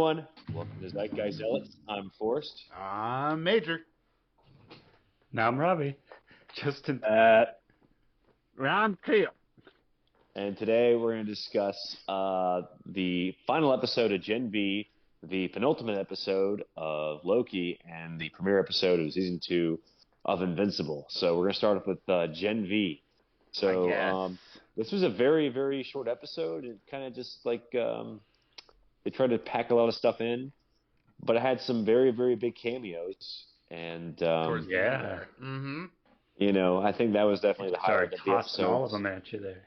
everyone. Welcome to Zeitgeist Zealots. I'm Forrest. I'm Major. Now I'm Robbie. Justin. I'm Kale. And today we're going to discuss the final episode of Gen V, the penultimate episode of Loki, and the premiere episode of Season 2 of Invincible. So we're going to start off with Gen V. So this was a very, very short episode. It kind of just like they tried to pack a lot of stuff in, but it had some very, very big cameos. And you know, I think that was definitely the highlight of the episode. All of them at you there.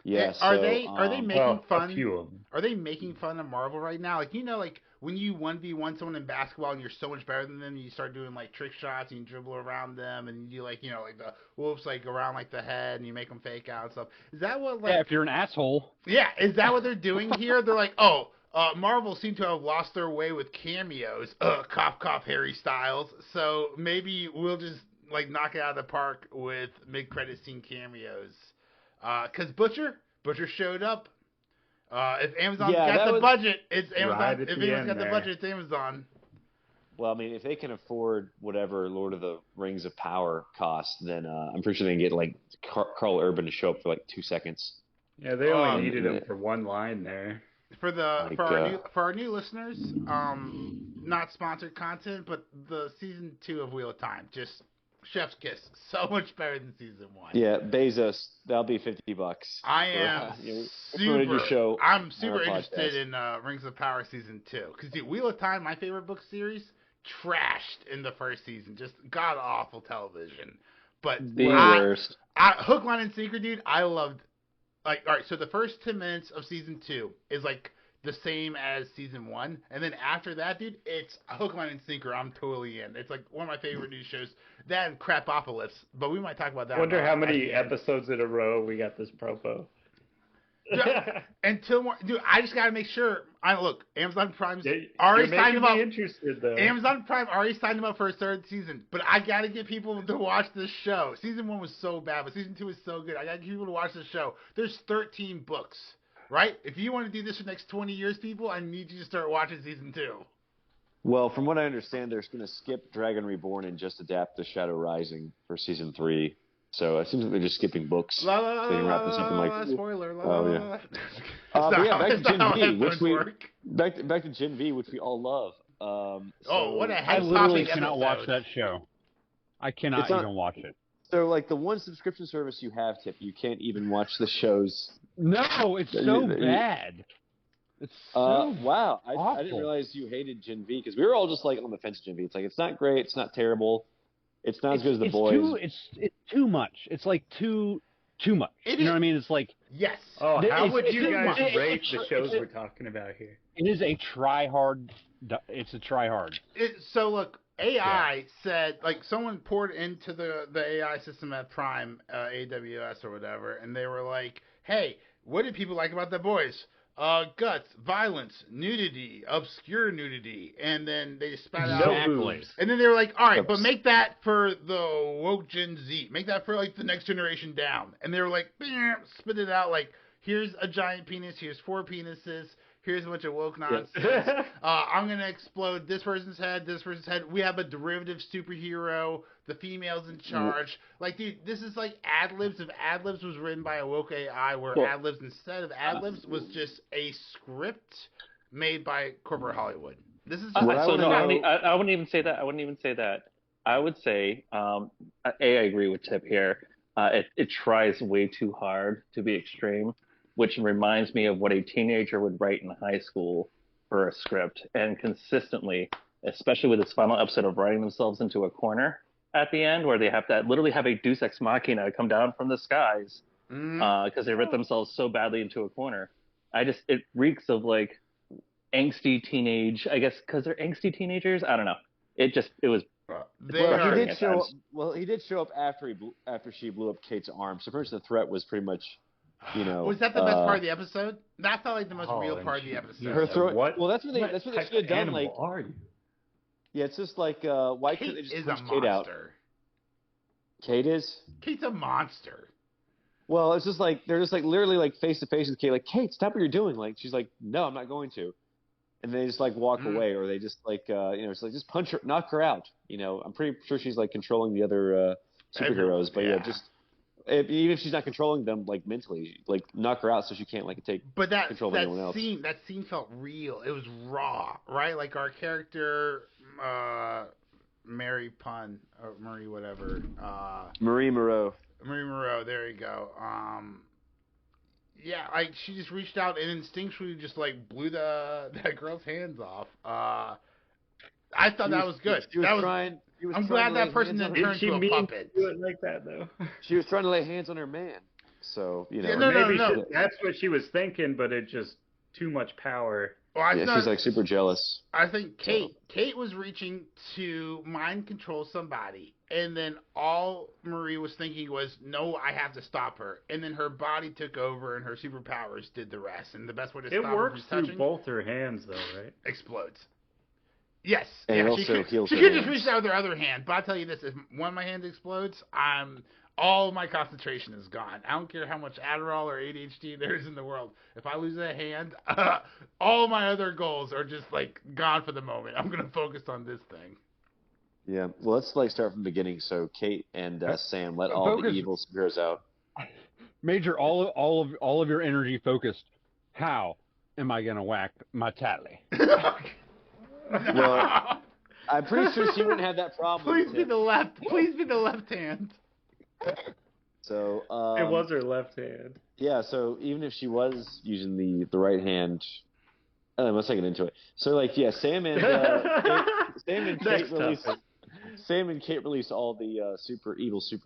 Yeah. Are they making fun? A few of them. Are they making fun of Marvel right now? Like, you know, like when you 1v1 someone in basketball and you're so much better than them, you start doing like trick shots and you dribble around them and you do like, you know, like the whoops like around like the head and you make them fake out and stuff. Is that what like? Yeah, if you're an asshole. Yeah, is that what they're doing here? They're like, oh, Marvel seem to have lost their way with cameos. Cough, Harry Styles. So maybe we'll just like knock it out of the park with mid-credit scene cameos. Because Butcher showed up. If Amazon got the budget, it's Amazon. Right if Amazon got the budget, it's Amazon. Well, I mean, if they can afford whatever Lord of the Rings of Power costs, then I'm pretty sure they can get like Carl Urban to show up for like 2 seconds. Yeah, they only needed him for one line there. For our new listeners, not sponsored content, but the season 2 of Wheel of Time, just chef's kiss, so much better than season 1. Yeah, Bezos, that'll be $50. I am I'm super interested in Rings of Power season 2 because dude, Wheel of Time, my favorite book series, trashed in the first season, just god awful television. But worst. Hook, line, and sinker, dude, I loved. Like, all right, so the first 10 minutes of season 2 is like the same as season 1, and then after that, dude, it's hook, line, and sinker. I'm totally in. It's like one of my favorite news shows. That and Crapopolis, but we might talk about that. I wonder how many episodes in a row we got this propo. Until more, dude, I just gotta make sure. Look, Amazon Prime's already signed him up. Interested, though. Amazon Prime already signed him up for a 3rd season, but I gotta get people to watch this show. Season 1 was so bad, but season 2 is so good. I gotta get people to watch this show. There's 13 books, right? If you want to do this for the next 20 years, people, I need you to start watching season 2. Well, from what I understand, they're going to skip Dragon Reborn and just adapt to Shadow Rising for season 3. So it seems like they're just skipping books. Spoiler. Back to Gen V, which we all love. What a head-popping I literally episode. cannot watch that show. I cannot even watch it. So, like, the one subscription service you have, Tip, you can't even watch the shows. No, it's so bad. It's so wow. awful. I didn't realize you hated Gen V, because we were all just, like, on the fence with Gen V. It's like, it's not great, it's not terrible. It's not as good as The Boys. It's too much. It's like too much. You know what I mean? It's like... Yes. Oh, how would you guys rate the shows we're talking about here? It is a try-hard... It's a try-hard. So, look, AI said... Like, someone poured into the AI system at Prime, AWS or whatever, and they were like, hey, what did people like about The Boys? Guts, violence, nudity, obscure nudity, and then they spat out boobs. And then they were like, all right, but make that for the woke Gen Z. Make that for, like, the next generation down. And they were like, spit it out, like, here's a giant penis, here's 4 penises, here's a bunch of woke nonsense. I'm going to explode this person's head, this person's head. We have a derivative superhero. The female's in charge. Like, dude, this is like ad-libs. If ad-libs was written by a woke AI, where ad-libs instead of ad-libs was just a script made by corporate Hollywood. This is I wouldn't even say that. I would say, I agree with Tip here. It tries way too hard to be extreme, which reminds me of what a teenager would write in high school for a script. And consistently, especially with this final episode of writing themselves into a corner at the end, where they have to literally have a deus ex machina come down from the skies because they writ themselves so badly into a corner. It reeks of like angsty teenage, I guess, because they're angsty teenagers. I don't know. It was. He did show up after she blew up Kate's arm. So first the threat was pretty much, you know. Was that the best part of the episode? That felt like the most real part of the episode. Her throat. Well, that's what they should have done. Like, are you? Yeah, it's just like why couldn't they just push Kate out? Kate is? Kate's a monster. Well, it's just like they're just like literally like face to face with Kate. Like, Kate, stop what you're doing. Like, she's like, no, I'm not going to. and they just like walk away, or they just like it's like just punch her, knock her out. I'm pretty sure she's like controlling the other superheroes, but just even if she's not controlling them like mentally, like knock her out so she can't like take control of anyone else. That scene felt real. It was raw, right? Like our character, Mary Pun or Marie whatever. Marie Moreau. Marie Moreau. There you go. Yeah, like she just reached out and instinctually just like blew that girl's hands off. I thought that was good. I'm glad that person didn't turn into a puppet. Do it like that though. She was trying to lay hands on her man, so Yeah, maybe that's what she was thinking, but it just too much power. Well, she's like super jealous. I think Kate was reaching to mind control somebody, and then all Marie was thinking was, "No, I have to stop her." And then her body took over, and her superpowers did the rest. And the best way to stop her works from touching, through both her hands, though, right? Explodes. Yes, and it also heals. She could just reach out with her other hand. But I'll tell you this: if one of my hands explodes, all my concentration is gone. I don't care how much Adderall or ADHD there is in the world. If I lose a hand, all my other goals are just like gone for the moment. I'm gonna focus on this thing. Yeah, well, let's like start from the beginning. So Kate and Sam let all the evil superheroes out. Major, all of your energy focused. How am I gonna whack my tally? Well, I'm pretty sure she wouldn't have that problem. Please be the left. Please be the left hand. So it was her left hand. Yeah, so even if she was using the right hand, let's get into it. So like, yeah, Sam and Kate released all the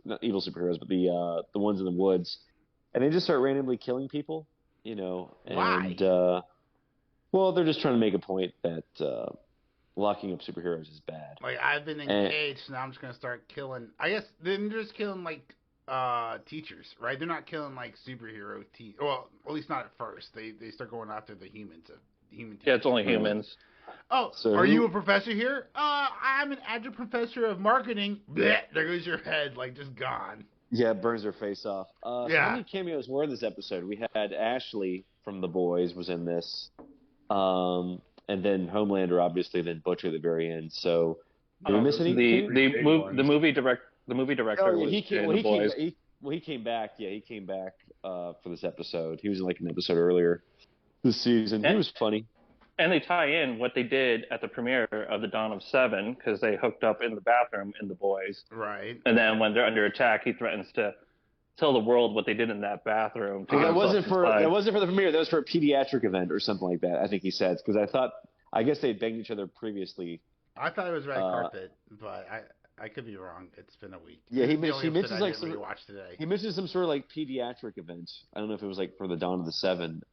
not evil superheroes, but the ones in the woods, and they just start randomly killing people, and why? Well, they're just trying to make a point that locking up superheroes is bad. Like, I've been engaged, now I'm just gonna start killing. I guess they're just killing like teachers, right? They're not killing like superhero well, at least not at first. They start going after the humans, human teachers. Yeah, it's only humans. Oh, so are you a professor here? I'm an adjunct professor of marketing. Blech, there goes your head, like just gone. Yeah, it burns her face off. So how many cameos were in this episode? We had Ashley from The Boys was in this. And then Homelander, obviously, then Butcher at the very end. So, did we miss any? The movie director was in The Boys. He came back. Yeah, he came back for this episode. He was in like an episode earlier this season. He was funny. And they tie in what they did at the premiere of The Dawn of Seven, because they hooked up in the bathroom in The Boys. Right. And then when they're under attack, he threatens to tell the world what they did in that bathroom. That wasn't for the premiere. That was for a pediatric event or something like that. I think he said, because I guess they'd banged each other previously. I thought it was red carpet, but I could be wrong. It's been a week. Yeah, he mentions like today. He mentions some sort of like pediatric event. I don't know if it was like for the Dawn of the Seven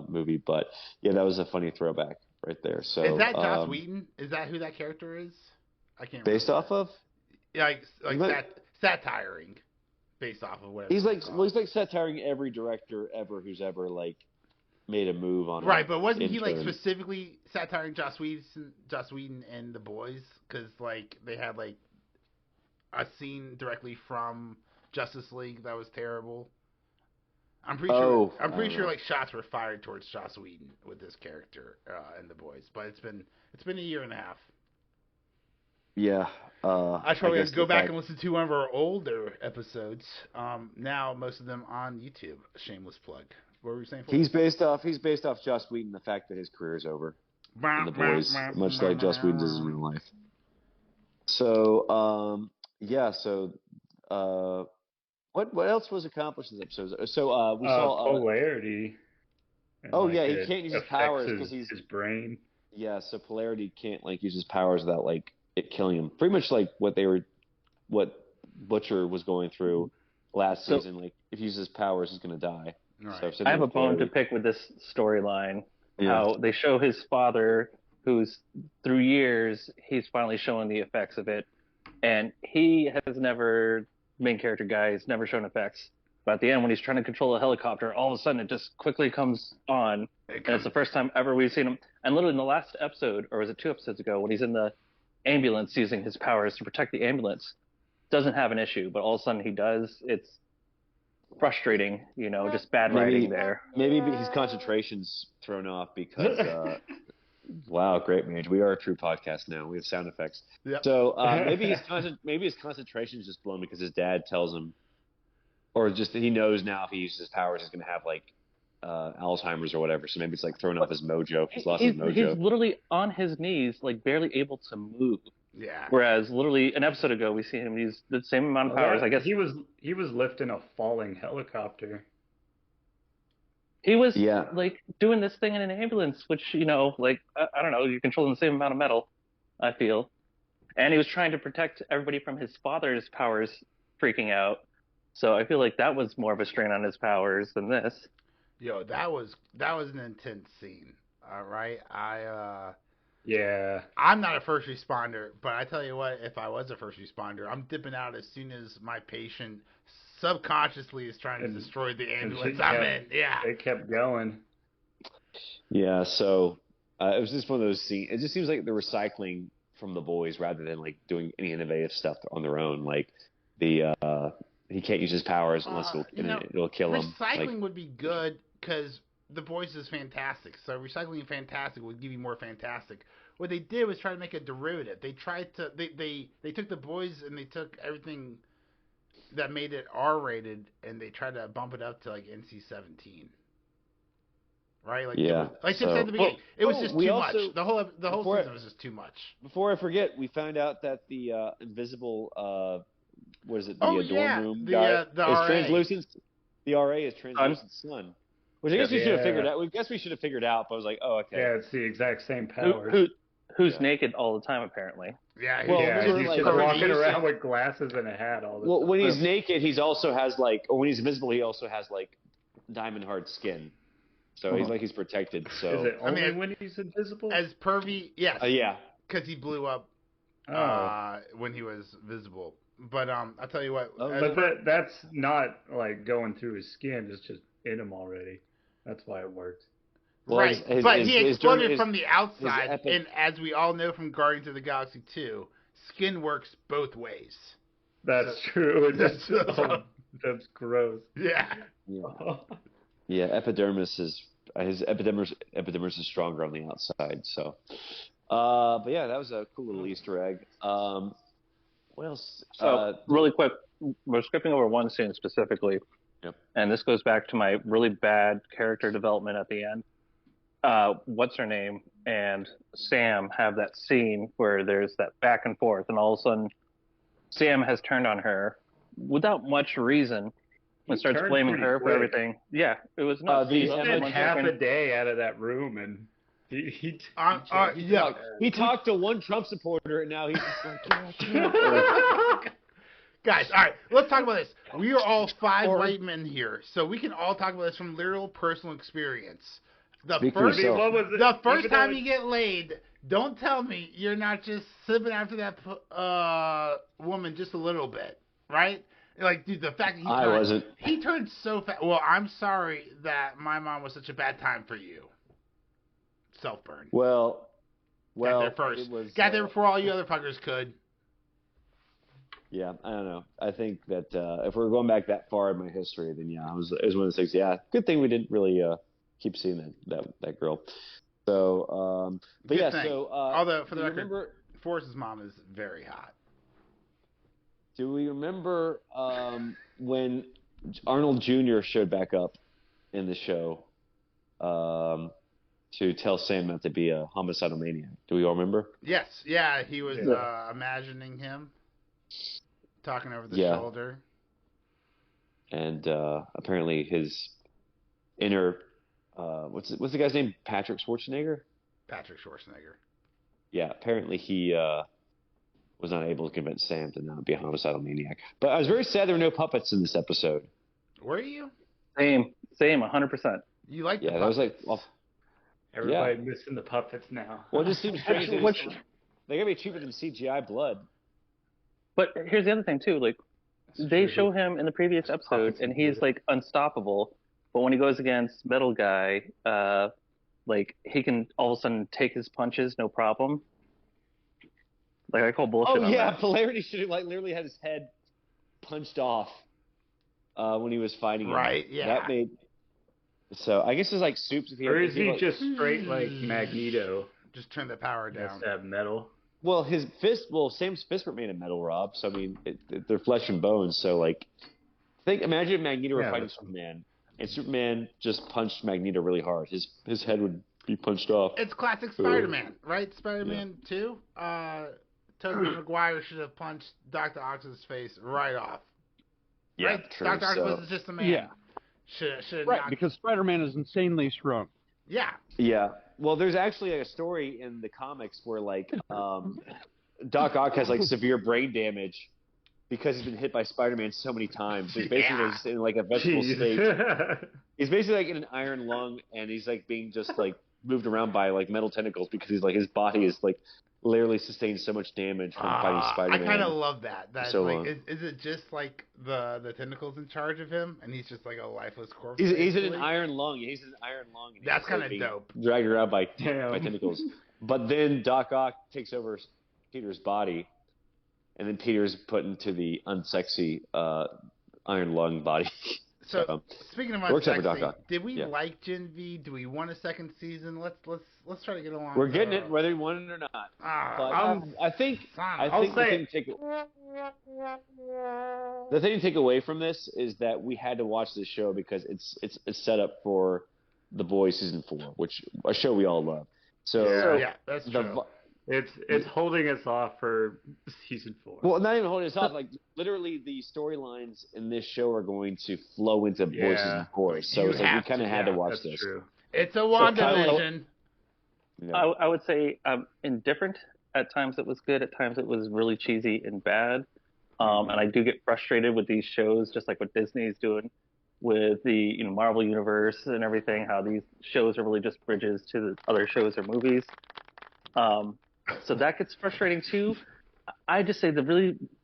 movie, but yeah, that was a funny throwback right there. So is that Joss Whedon? Is that who that character is? I can't. Based off of? Yeah, like satiring. Based off of whatever. He's like satiring every director ever who's ever like made a move on. Right, but wasn't he like specifically satiring Joss Whedon and The Boys? Because like they had like a scene directly from Justice League that was terrible. I'm pretty sure like shots were fired towards Joss Whedon with this character in The Boys, but it's been a year and a half. Yeah. I probably have to go back and listen to one of our older episodes. Now most of them on YouTube. Shameless plug. What were you saying? He's based off Joss Whedon, the fact that his career is over in The Boys, much like Joss Whedon does in real life. So what else was accomplished in this episode? So we saw polarity. He can't use his powers because he's his brain. Yeah, so polarity can't like use his powers without like it killing him. Pretty much like what Butcher was going through last season. Like if he uses his powers, he's gonna die. Right. So I have a bone to pick with this storyline. Yeah. How they show his father, who's through years, he's finally showing the effects of it, and he has never, main character guy, has never shown effects. But at the end, when he's trying to control a helicopter, all of a sudden it just quickly comes on, and it's the first time ever we've seen him. And literally in the last episode, or was it 2 episodes ago, when he's in the ambulance using his powers to protect the ambulance, doesn't have an issue, but all of a sudden he does. It's frustrating, just bad writing there. Maybe his concentration's thrown off because Wow, great, Mage. We are a true podcast now. We have sound effects. Yep. So maybe his concentration is just blown because his dad tells him, or just he knows now if he uses his powers, he's going to have like Alzheimer's or whatever. So maybe it's like throwing off his mojo. He's lost his mojo. He's literally on his knees, like barely able to move. Yeah. Whereas literally an episode ago, we see him use the same amount of powers. I guess he was lifting a falling helicopter. he was like doing this thing in an ambulance, which like I don't know, you're controlling the same amount of metal. I feel, and he was trying to protect everybody from his father's powers freaking out. So I feel like that was more of a strain on his powers than this. Yo, that was an intense scene. All right, Yeah. I'm not a first responder, but I tell you what, if I was a first responder, I'm dipping out as soon as my patient subconsciously is trying to destroy the ambulance I'm in. Yeah. It kept going. Yeah, so it was just one of those scenes. It just seems like they're recycling from the boys rather than like doing any innovative stuff on their own. Like the he can't use his powers unless it'll kill him. Recycling would be good because the Boys is fantastic, so recycling fantastic would give you more fantastic. What they did was try to make a derivative. They tried to they took the Boys and they took everything that made it R-rated and they tried to bump it up to like NC-17. Right? Like yeah. Like Tim said at the beginning, it was just too much. The whole season was just too much. Before I forget, we found out that the Invisible what is it? The dorm room the guy is RA. translucent. The RA is translucent sun. Which I guess we should have figured out. We guess we should have figured out, but I was like, oh, okay. Yeah, it's the exact same powers. Who's naked all the time, apparently. Yeah, he's just walking around with glasses and a hat all the time. Well, when he's naked, he's also has or when he's invisible, he also has like diamond hard skin. So he's like he's protected. So is it only when he's invisible? As pervy, yes. Yeah. Because he blew up when he was visible. But I'll tell you what. But that's not like going through his skin. It's just in him already. That's why it works. Well, right, but he exploded from the outside, and as we all know from Guardians of the Galaxy 2, skin works both ways. That's true. That's gross. Yeah. Yeah, epidermis is his epidermis is stronger on the outside. So, but yeah, that was a cool little Easter egg. What else? So really quick, we're skipping over one scene specifically. Yep. And this goes back to my really bad character development at the end. What's her name and Sam have that scene where there's that back and forth, and all of a sudden Sam has turned on her without much reason and starts blaming her for everything. Yeah, it was nuts. He spent half a day out of that room, and he talked to one Trump supporter, and now he's just like, guys, all right, let's talk about this. We are all 5 white men here, so we can all talk about this from literal personal experience. The first time you get laid, don't tell me you're not just sipping after that woman just a little bit, right? Like, dude, the fact that he turned so fast. Well, I'm sorry that my mom was such a bad time for you. Self-burn. Well, got there first. Got there before all you other fuckers could. Yeah, I don't know. I think that if we're going back that far in my history, then yeah, it was one of the things. Yeah, good thing we didn't really keep seeing that girl. So, but good yeah, thing. so although for the record, Forrest's mom is very hot. Do we remember when Arnold Jr. showed back up in the show to tell Sam not to be a homicidal maniac? Do we all remember? Yes. Yeah, he was imagining him talking over the shoulder. And apparently his inner what's the guy's name? Patrick Schwarzenegger? Patrick Schwarzenegger. Yeah, apparently he was not able to convince Sam to not be a homicidal maniac. But I was very sad there were no puppets in this episode. Were you? Same, 100%. You like the puppets? That was like... Well, everybody missing the puppets now. Well, it just seems strange. They gotta be cheaper than CGI blood. But here's the other thing, too. Like, they show him in the previous episode, and he's, like, unstoppable. But when he goes against Metal Guy, like, he can all of a sudden take his punches, no problem. Like, I call bullshit on that. Polarity should have, like, literally had his head punched off when he was fighting him. Right, yeah. That made... So, I guess it's like soups. Or is he just straight, like, Magneto? Just turn the power He has down. to have metal. Well, Sam's fists were made of metal, Rob. So I mean, they're flesh and bones. So like, imagine if Magneto were fighting Superman, and Superman just punched Magneto really hard. His head would be punched off. It's classic Spider-Man, right? Spider-Man 2. Tobey Maguire should have punched Dr. Ox's face right off. Yeah, right? true. Dr. Ox was just a man. Yeah. Should Right, because Spider-Man is insanely strong. Yeah. Yeah. Well, there's actually a story in the comics where like Doc Ock has like severe brain damage because he's been hit by Spider-Man so many times. So he's basically just in like a vegetable state. He's basically like in an iron lung, and he's like being just like moved around by like metal tentacles because he's like his body is like literally sustained so much damage from fighting Spider-Man. I kind of love that. So like, is it just like the tentacles in charge of him, and he's just like a lifeless corpse? He's in an iron lung. He's in an iron lung. And that's kind of dope. Dragged around by tentacles. But then Doc Ock takes over Peter's body, and then Peter's put into the unsexy iron lung body. So speaking of unsexy, did we like Gen V? Do we want a second season? Let's try to get along. We're getting it, whether we want it or not. But I think the thing to take away from this is that we had to watch this show because it's set up for The Boys season 4, which a show we all love. So yeah, that's true. It's holding us off for season 4. Well, not even holding us off. Like literally, the storylines in this show are going to flow into Boys season 4. So it's like we kind of had to watch this. True. It's a WandaVision. I would say indifferent. At times it was good. At times it was really cheesy and bad. And I do get frustrated with these shows, just like what Disney is doing with the Marvel universe and everything. How these shows are really just bridges to the other shows or movies. So that gets frustrating too. I just say the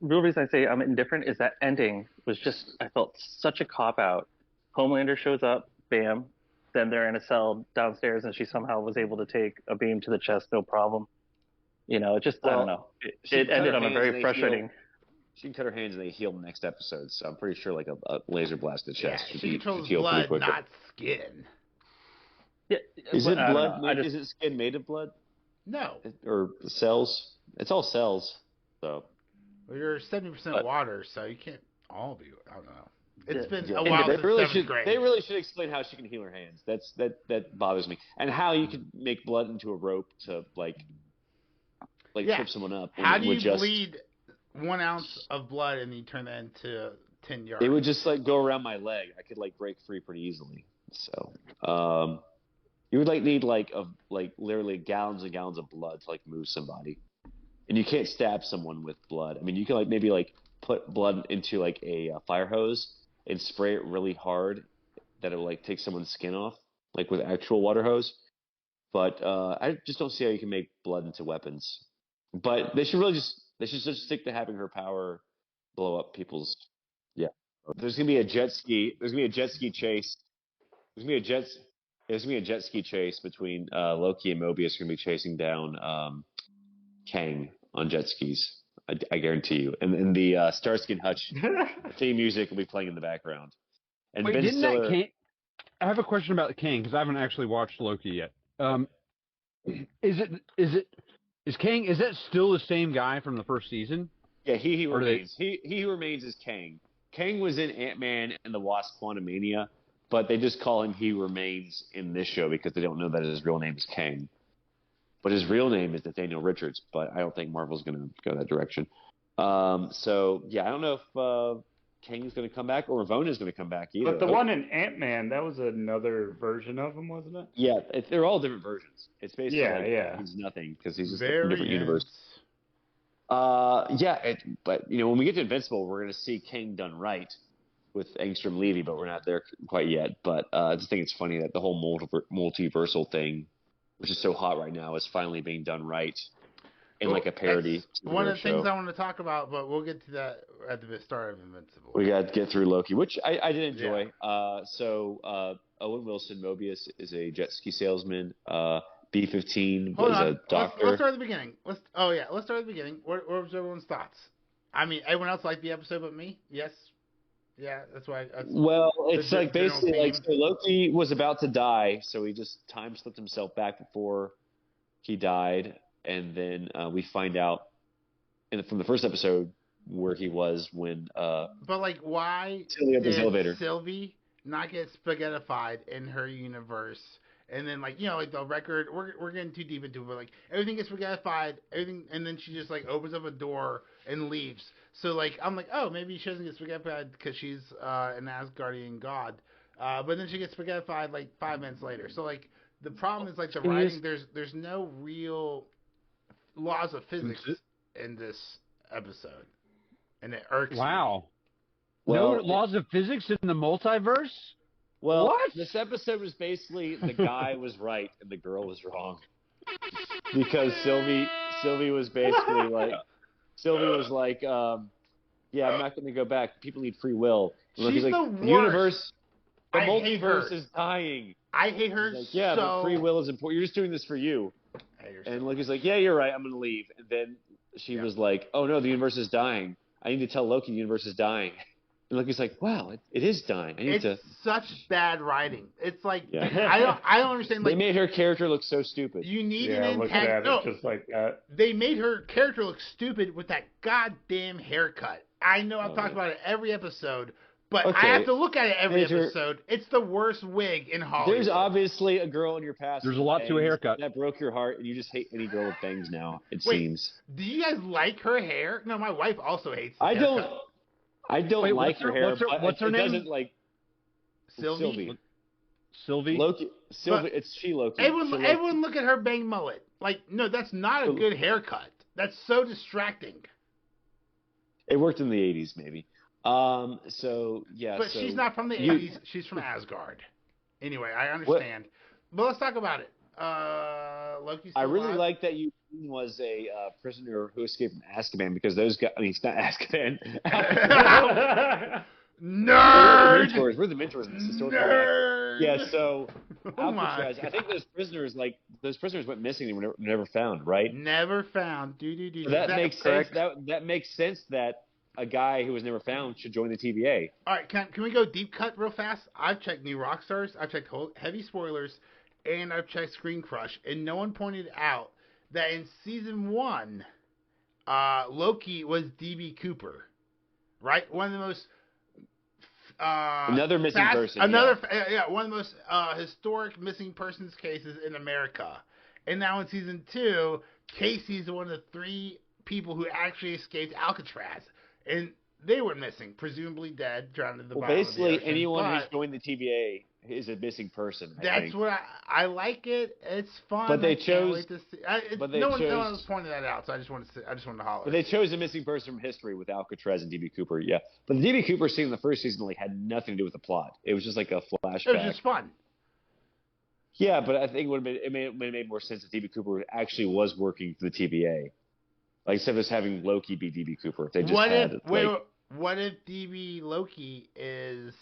real reason I say I'm indifferent is that ending was just, I felt such a cop out. Homelander shows up, bam, then they're in a cell downstairs and she somehow was able to take a beam to the chest, no problem. I don't know. It ended on a very frustrating. She can cut her hands and they heal in the next episode. So I'm pretty sure like a laser blast to the chest. Yeah, she controls blood, not skin. Yeah, is it blood? Is it skin made of blood? No. Or cells? It's all cells, so. Well, you're 70% water, so you can't all be. I don't know. It's been a while since seventh grade. They really should explain how she can heal her hands. That bothers me, and how you could make blood into a rope to like trip someone up. How do you bleed 1 ounce of blood and you turn that into 10 yards? It would just like go around my leg. I could like break free pretty easily. So, you would need literally gallons and gallons of blood to move somebody, and you can't stab someone with blood. I mean, you can maybe put blood into a fire hose and spray it really hard that it will take someone's skin off, with actual water hose. But I just don't see how you can make blood into weapons. But they should just stick to having her power blow up people's. Yeah, there's gonna be a jet ski. There's gonna be a jet ski chase. There's gonna be a jet ski chase between Loki and Mobius. Are gonna be chasing down Kang on jet skis. I guarantee you. And the Starsky and Hutch theme music will be playing in the background. And wait, Ben didn't Stiller, that Kang? I have a question about the Kang because I haven't actually watched Loki yet. Is Kang? Is that still the same guy from the first season? Yeah, he remains. He who remains is Kang. Kang was in Ant-Man and the Wasp: Quantumania, but they just call him He Remains in this show because they don't know that his real name is Kang. But his real name is Nathaniel Richards, but I don't think Marvel's going to go that direction. So, yeah, I don't know if Kang's going to come back or Ravona's going to come back either. But the one in Ant-Man, that was another version of him, wasn't it? Yeah, they're all different versions. It's basically he's nothing because he's just a different universe. But, when we get to Invincible, we're going to see Kang done right with Angstrom Levy, but we're not there quite yet. But I just think it's funny that the whole multiversal thing, which is so hot right now, is finally being done right in a parody. One of the things I want to talk about, but we'll get to that at the start of Invincible. We got to get through Loki, which I did enjoy. Yeah. Owen Wilson, Mobius, is a jet ski salesman. B-15 was a doctor. Let's start at the beginning. Let's start at the beginning. What was everyone's thoughts? I mean, everyone else liked the episode but me? Yes? Yeah, that's why. It's basically so Loki was about to die, so he just time slipped himself back before he died, and then we find out from the first episode where he was when But like, why Sylvie up his did elevator. Sylvie not get spaghettified in her universe? And then like, like the record, we're getting too deep into it, but like everything gets spaghettified, everything, and then she just like opens up a door and leaves. So like I'm like, oh, maybe she doesn't get spaghettified because she's an Asgardian god, but then she gets spaghettified like 5 minutes later. So like the problem is like the writing. There's no real laws of physics in this episode, and it irks me. Wow. Well, no laws of physics in the multiverse? Well, What? This episode was basically the guy was right and the girl was wrong, because Sylvie was basically like yeah, I'm not going to go back. People need free will. And She's he's the like, worst. the universe, the I hate her. multiverse is dying. I hate her He's like, yeah, so. but free will is important. You're just doing this for you. I hate her And so. Loki's like, yeah, you're right. I'm going to leave. And then she was like, oh no, the universe is dying. I need to tell Loki the universe is dying. And Loki's like, wow, it is dying. I need to. It's such bad writing. It's like Yeah. I don't understand. Like They made her character look so stupid. you need Yeah, an look at antagonist. it just like that. They made her character look stupid with that goddamn haircut. I know I've talked about it every episode, but Okay. I have to look at it every Major- episode. It's the worst wig in Hollywood. There's obviously a girl in your past. There's a with lot to a bangs haircut. that broke your heart, and you just hate any girl with bangs now. It Wait, seems. Do you guys like her hair? No, my wife also hates. The I don't. haircut. I don't Wait, like what's her her- hair. what's her- but what's her it name? Doesn't like Sylvie. Sylvie? Loki. Sylvie. It's she Loki. Everyone look at her bang mullet. Like, no, that's not a good haircut. That's so distracting. It worked in the '80s, maybe. So yeah. But so she's not from the you- 80s. She's from Asgard. Anyway, I understand. But let's talk about it. Loki's still I really alive. like that you was a prisoner who escaped from Azkaban, because those guys. I mean, it's not Azkaban. Nerd! We're the mentors in this historical. Nerd! Yeah. So Oh my Alcatraz. I think those prisoners went missing and were never found. Right. Never found. Do. So that makes sense. That makes sense that a guy who was never found should join the TVA. All right, can we go deep cut real fast? I've checked New Rockstars, I've checked Heavy Spoilers, and I've checked Screen Crush, and no one pointed out that in season 1, Loki was D.B. Cooper, right? One of the most Another missing person. one of the most historic missing persons cases in America. And now in season 2, Casey's one of the 3 people who actually escaped Alcatraz, and they were missing, presumably dead, drowned in the bottom Basically, of the ocean. anyone who's But joined the TVA is a missing person. I that's think. what I like it. It's fun. But they I can't chose- wait to see. No one was pointing that out, so I just wanted to holler. But they chose a missing person from history with Alcatraz and DB Cooper. Yeah, but the DB Cooper scene in the first season had nothing to do with the plot. It was just like a flashback. It was just fun. Yeah, but I think it may have made more sense if DB Cooper actually was working for the TVA. Like, instead of just having Loki be DB Cooper, if they just What if DB Loki is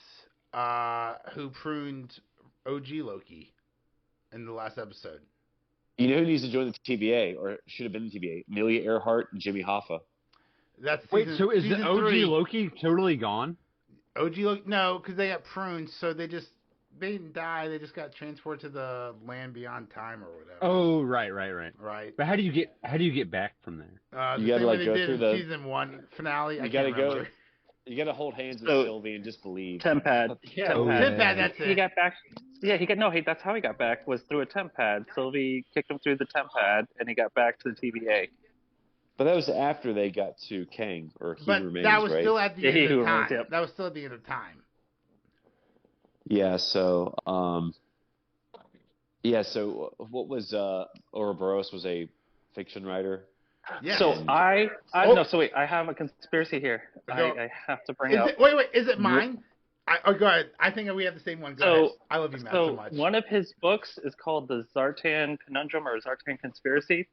who pruned OG Loki in the last episode? You know who needs to join the TVA, or should have been the TVA? Amelia Earhart and Jimmy Hoffa. That's Wait, season, so is the season OG 3. Loki totally gone? OG Loki? No, because they got pruned, so they didn't die. They just got transported to the land beyond time or whatever. Oh, right. Right. But how do you get back from there? You The gotta, same way like, they go did through in the- season 1 finale. I You can't gotta go. remember. You gotta hold hands with So- Sylvie and just believe. Temp pad. Yeah. Temp Oh, pad. Tip bad, that's it. He got back. Yeah, that's how he got back, was through a temp pad. Sylvie kicked him through the temp pad, and he got back to the TVA. But that was after they got to Kang, or He But Remains, that was right? still at the Yeah, end He of Who time. Remains, yep. That was still at the end of time. Yeah. So, what was Ouroboros was a fiction writer. Yeah. So I have a conspiracy here. Go. I have to bring up. Wait, is it mine? Go ahead. I think we have the same one. Go So- ahead. I love you, Matt, so So much. one of his books is called the Zartan Conundrum or Zartan Conspiracy,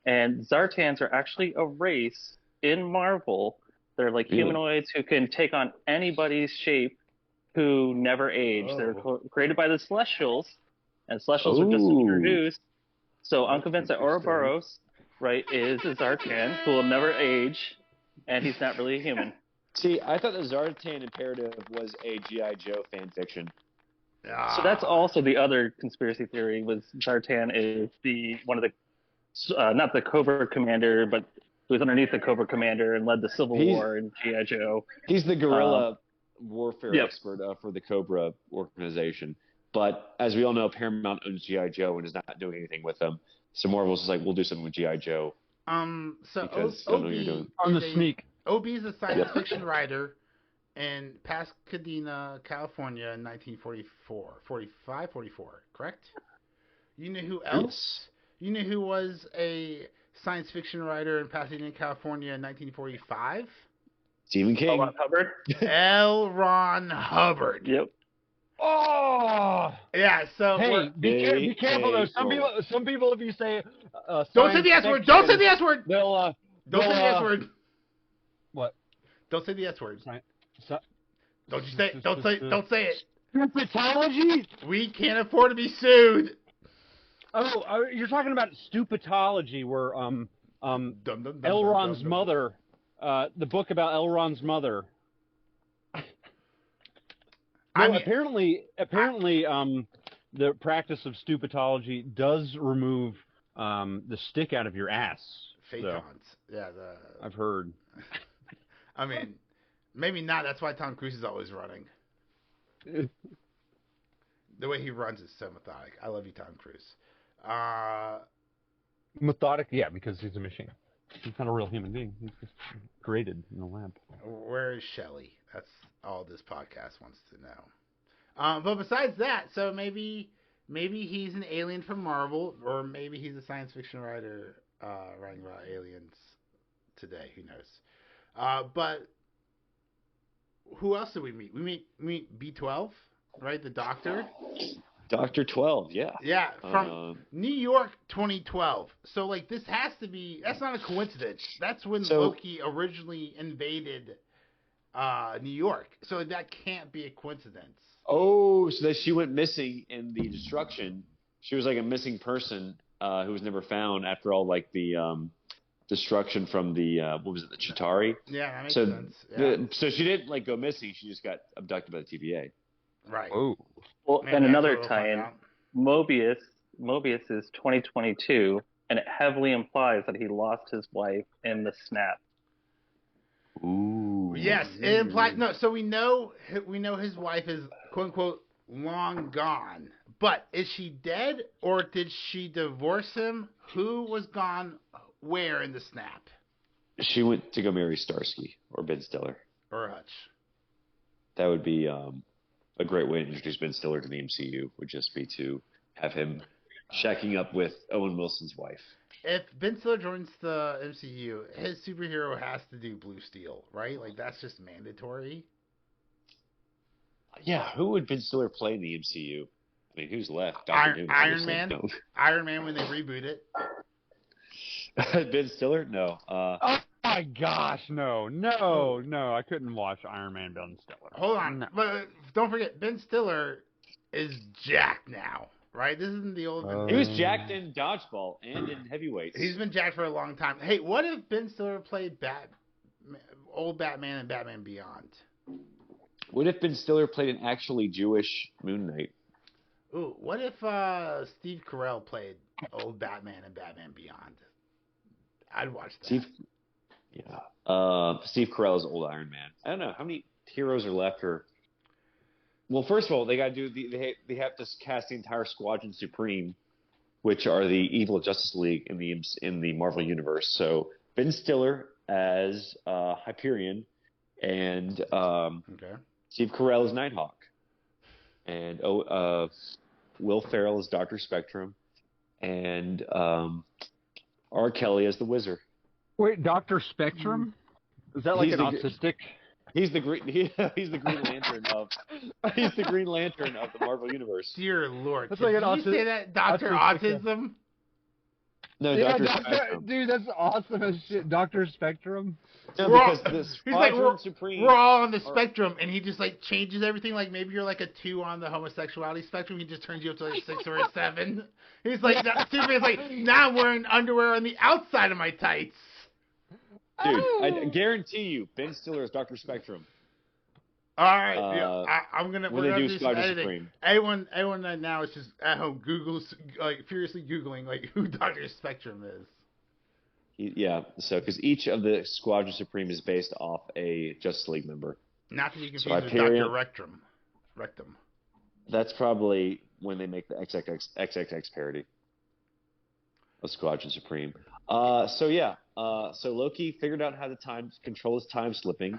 and Zartans are actually a race in Marvel. They're like Really? humanoids who can take on anybody's shape, who never age. Oh. They're created by the Celestials, and Celestials were just Ooh. introduced. So I'm convinced that interesting. Ouroboros, right, is a Zartan who will never age, and he's not really a human. See, I thought the Zartan Imperative was a G.I. Joe fan fiction. So that's also the other conspiracy theory, was Zartan is one of the not the Cobra Commander, but who was underneath the Cobra Commander and led the Civil War in G.I. Joe. He's the guerrilla warfare Yep. expert for the Cobra organization. But as we all know, Paramount owns G.I. Joe and is not doing anything with them. So Marvel's just like, we'll do something with G.I. Joe. So because don't know what you're doing. On the sneak. OB is a science fiction writer in Pasadena, California in 1944. 44, correct? You know who else? Yes. You know who was a science fiction writer in Pasadena, California in 1945? Stephen King. L. Ron Hubbard. L. Ron Hubbard. Yep. Oh! Yeah, so... Hey, be careful, though. Some people, if you say... don't say the S word! Don't say the S word! They'll, Don't say the S word! What? Don't say the S word. Don't you say it. Don't say it. Stupidology? We can't afford to be sued. Oh, you're talking about stupidology, where Elrond's mother, the book about Elrond's mother. Apparently, the practice of stupidology does remove the stick out of your ass. Phaetons. Yeah, I've heard. I mean, maybe not. That's why Tom Cruise is always running. The way he runs is so methodic. I love you, Tom Cruise. Methodic, yeah, because he's a machine. He's not a real human being. He's just created in a lab. Where is Shelley? That's all this podcast wants to know. But besides that, so maybe he's an alien from Marvel, or maybe he's a science fiction writer writing about aliens today. Who knows? But who else did we meet? We meet B12, right? The Doctor. Dr. 12, yeah. Yeah, from New York 2012. So, like, this has to be... That's not a coincidence. That's when Loki originally invaded New York. So that can't be a coincidence. Oh, so that she went missing in the destruction. She was like a missing person who was never found after all, like, the destruction from the, what was it, the Chitauri? Yeah, that makes sense. Yeah. So she didn't, like, go missing. She just got abducted by the TVA. Right. Oh. Well, Maybe and another we'll tie-in, Mobius is 2022, and it heavily implies that he lost his wife in the snap. Ooh. Yes, it implies... No, so we know his wife is, quote-unquote, long gone. But is she dead, or did she divorce him? Who was gone where in the snap? She went to go marry Starsky or Ben Stiller. Or Hutch. That would be... a great way to introduce Ben Stiller to the MCU would just be to have him shacking up with Owen Wilson's wife. If Ben Stiller joins the MCU, his superhero has to do Blue Steel, right? Like, that's just mandatory. Yeah, who would Ben Stiller play in the MCU? I mean, who's left? Iron Man. No. Iron Man when they reboot it. Ben Stiller? No. Oh my gosh, no, I couldn't watch Iron Man Ben Stiller. Hold on, No. but don't forget, Ben Stiller is jacked now, right? This isn't the old. He was jacked in Dodgeball and in Heavyweights. He's been jacked for a long time. Hey, what if Ben Stiller played old Batman and Batman Beyond? What if Ben Stiller played an actually Jewish Moon Knight? Ooh, what if Steve Carell played old Batman and Batman Beyond? I'd watch that. Steve Carell is old Iron Man. I don't know how many heroes are left. Well, first of all, they got to do they have to cast the entire Squadron Supreme, which are the evil Justice League in the Marvel universe. So Ben Stiller as Hyperion, and Steve Carell as Nighthawk, and Will Ferrell as Dr. Spectrum, and R. Kelly as the Wizard. Wait, Dr. Spectrum? Is that like autistic? He's the Green Lantern of the Marvel universe. Dear Lord, that's did like you say that, Dr. Autism? No, yeah, Dr. Spectrum. Dude, that's awesome as shit. Dr. Spectrum? No, because the Squadron Supreme... We're all on the spectrum, and he just, like, changes everything. Like, maybe you're, like, a 2 on the homosexuality spectrum. He just turns you up to, like, 6 or a 7. He's like, Superman's like, now I'm wearing underwear on the outside of my tights. Dude, I guarantee you, Ben Stiller is Dr. Spectrum. All right, Uh, I'm gonna when we're they gonna do do some Squadron editing. Supreme. Everyone right now is just at home furiously googling who Doctor Spectrum is. So because each of the Squadron Supreme is based off a Justice League member. Not to be confused So with Hyperion, Dr. Rectum. that's probably when they make the XXX parody of Squadron Supreme. So Loki figured out how to control his time slipping,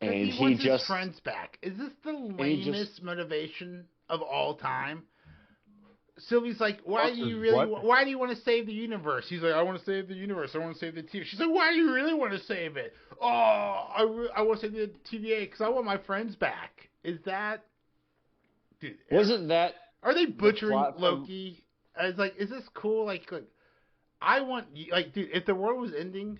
and he wants his friends back. Is this the lamest motivation of all time? Sylvie's like, why do you want to save the universe? He's like, I want to save the universe. I want to save the TVA. She's like, why do you really want to save it? Oh, I want to save the TVA because I want my friends back. Is that... Dude, wasn't that... Are they butchering Loki? As like, is this cool? Like, I want... Like, dude, if the world was ending,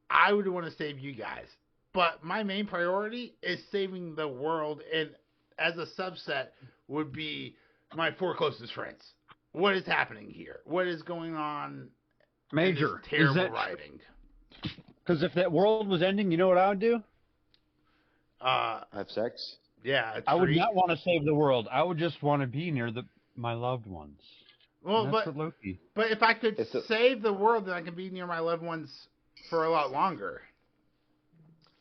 I would want to save you guys. But my main priority is saving the world, and as a subset would be my 4 closest friends. What is happening here? What is going on? Major, terrible writing. Because if that world was ending, you know what I would do? Have sex? Yeah, I would not want to save the world. I would just want to be near my loved ones. Well, that's what Loki. But if I could save the world, then I can be near my loved ones for a lot longer.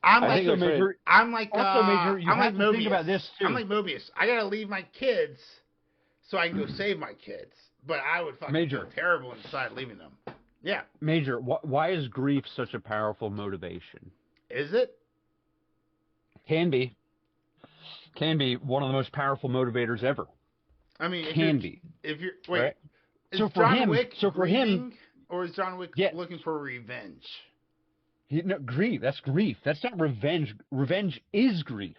I'm like Mobius. Think about this too. I'm like Mobius. I gotta leave my kids so I can go save my kids. But I would fucking feel terrible inside leaving them. Yeah. Major, why is grief such a powerful motivation? Is it? Can be one of the most powerful motivators ever. I mean, if you're wait, right? is John Wick grieving, or is John Wick looking for revenge? Grief. That's grief. That's not revenge. Revenge is grief.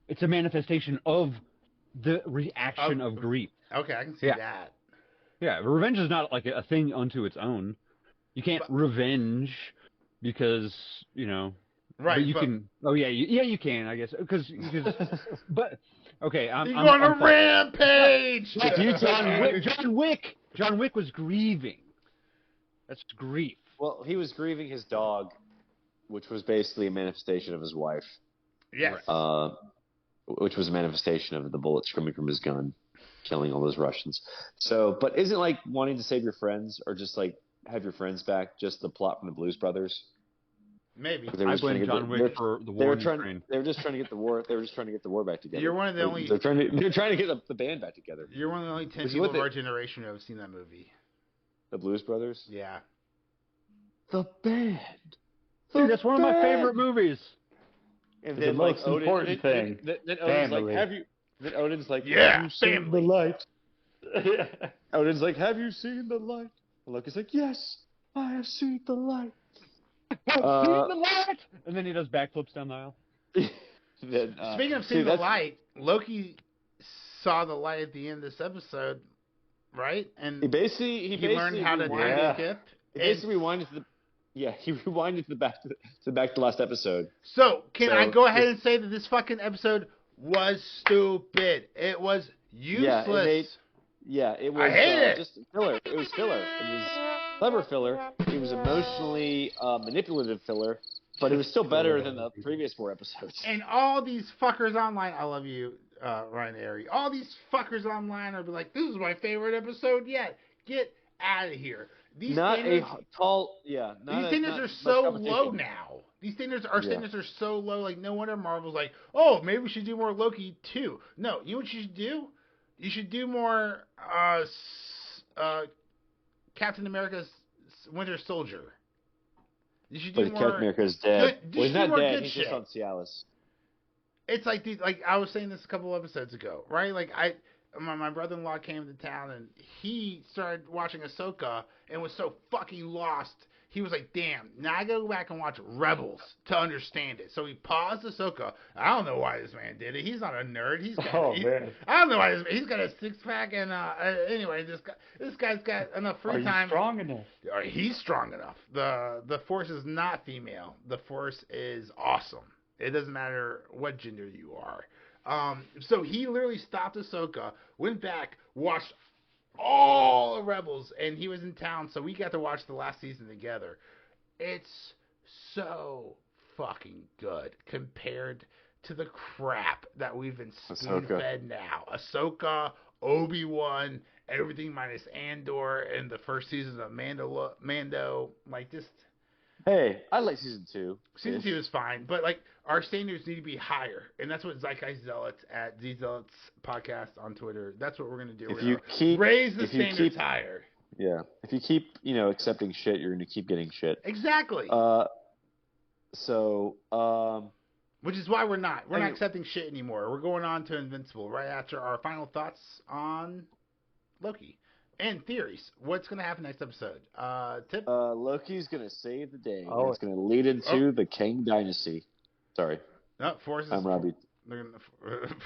It's a manifestation of the reaction of grief. Okay, I can see that. Yeah, revenge is not like a thing unto its own. You can't revenge because, right. But you can. Oh yeah, you can. I guess because. But okay, I'm on a rampage. John Wick was grieving. That's grief. Well, he was grieving his dog, which was basically a manifestation of his wife. Yes. Which was a manifestation of the bullets coming from his gun, killing all those Russians. So, but isn't like wanting to save your friends or just like have your friends back just the plot from the Blues Brothers? Maybe. I blame John Wick for the war in Ukraine. They were just trying to get the war. They were just trying to get the war back together. You're one of the only. They're trying to get the band back together. You're one of the only 10 people of our generation who have seen that movie. The Blues Brothers. Yeah. The band. Dude, that's one of my favorite movies. And the most important thing. Then Odin's like, have you? Then Odin's like, yeah, have you seen the light? Odin's like, have you seen the light? And Loki's like, yes, I have seen the light. I've seen the light. And then he does backflips down the aisle. Speaking of seeing the light, Loki saw the light at the end of this episode, right? And he basically learned how to do the gift. He basically rewinded back to the last episode. So I go ahead and say that this fucking episode was stupid? It was useless. It was. I hate it. Just filler. It was filler. It was clever filler. It was emotionally manipulative filler, but it was still better than the previous 4 episodes. And all these fuckers online, I love you, Ryan Airy. All these fuckers online are like, this is my favorite episode yet. Get out of here. These standards are so low now. These standards are so low. Like, no wonder Marvel's like, oh, maybe we should do more Loki too. No, you know what you should do? You should do more Captain America's Winter Soldier. You should do more. Captain America's dead. He's not dead. He's just on Cialis. It's like I was saying this a couple episodes ago, right? Like my brother-in-law came to town and he started watching Ahsoka and was so fucking lost. He was like, damn, now I gotta go back and watch Rebels to understand it. So he paused Ahsoka. I don't know why this man did it. He's not a nerd. I don't know why he's got a 6-pack and anyway, this guy's got enough free time. Strong enough. He's strong enough. The Force is not female. The Force is awesome. It doesn't matter what gender you are. So he literally stopped Ahsoka, went back, watched all the Rebels, and he was in town, so we got to watch the last season together. It's so fucking good compared to the crap that we've been spoon-fed now. Ahsoka, Obi-Wan, everything minus Andor, and the first season of Mando. Like, just... Hey, I like season 2. Season 2 is fine, but like our standards need to be higher, and that's what Zeitgeist Zealots at Zealots Podcast on Twitter. That's what we're gonna do. Raise the standards higher. Yeah, if you keep accepting shit, you're gonna keep getting shit. Exactly. So which is why we're not accepting shit anymore. We're going on to Invincible right after our final thoughts on Loki. And theories. What's going to happen next episode? Tip? Loki's going to save the day. Oh. It's going to lead into the Kang Dynasty. Sorry. No, Forrest. I'm Robbie.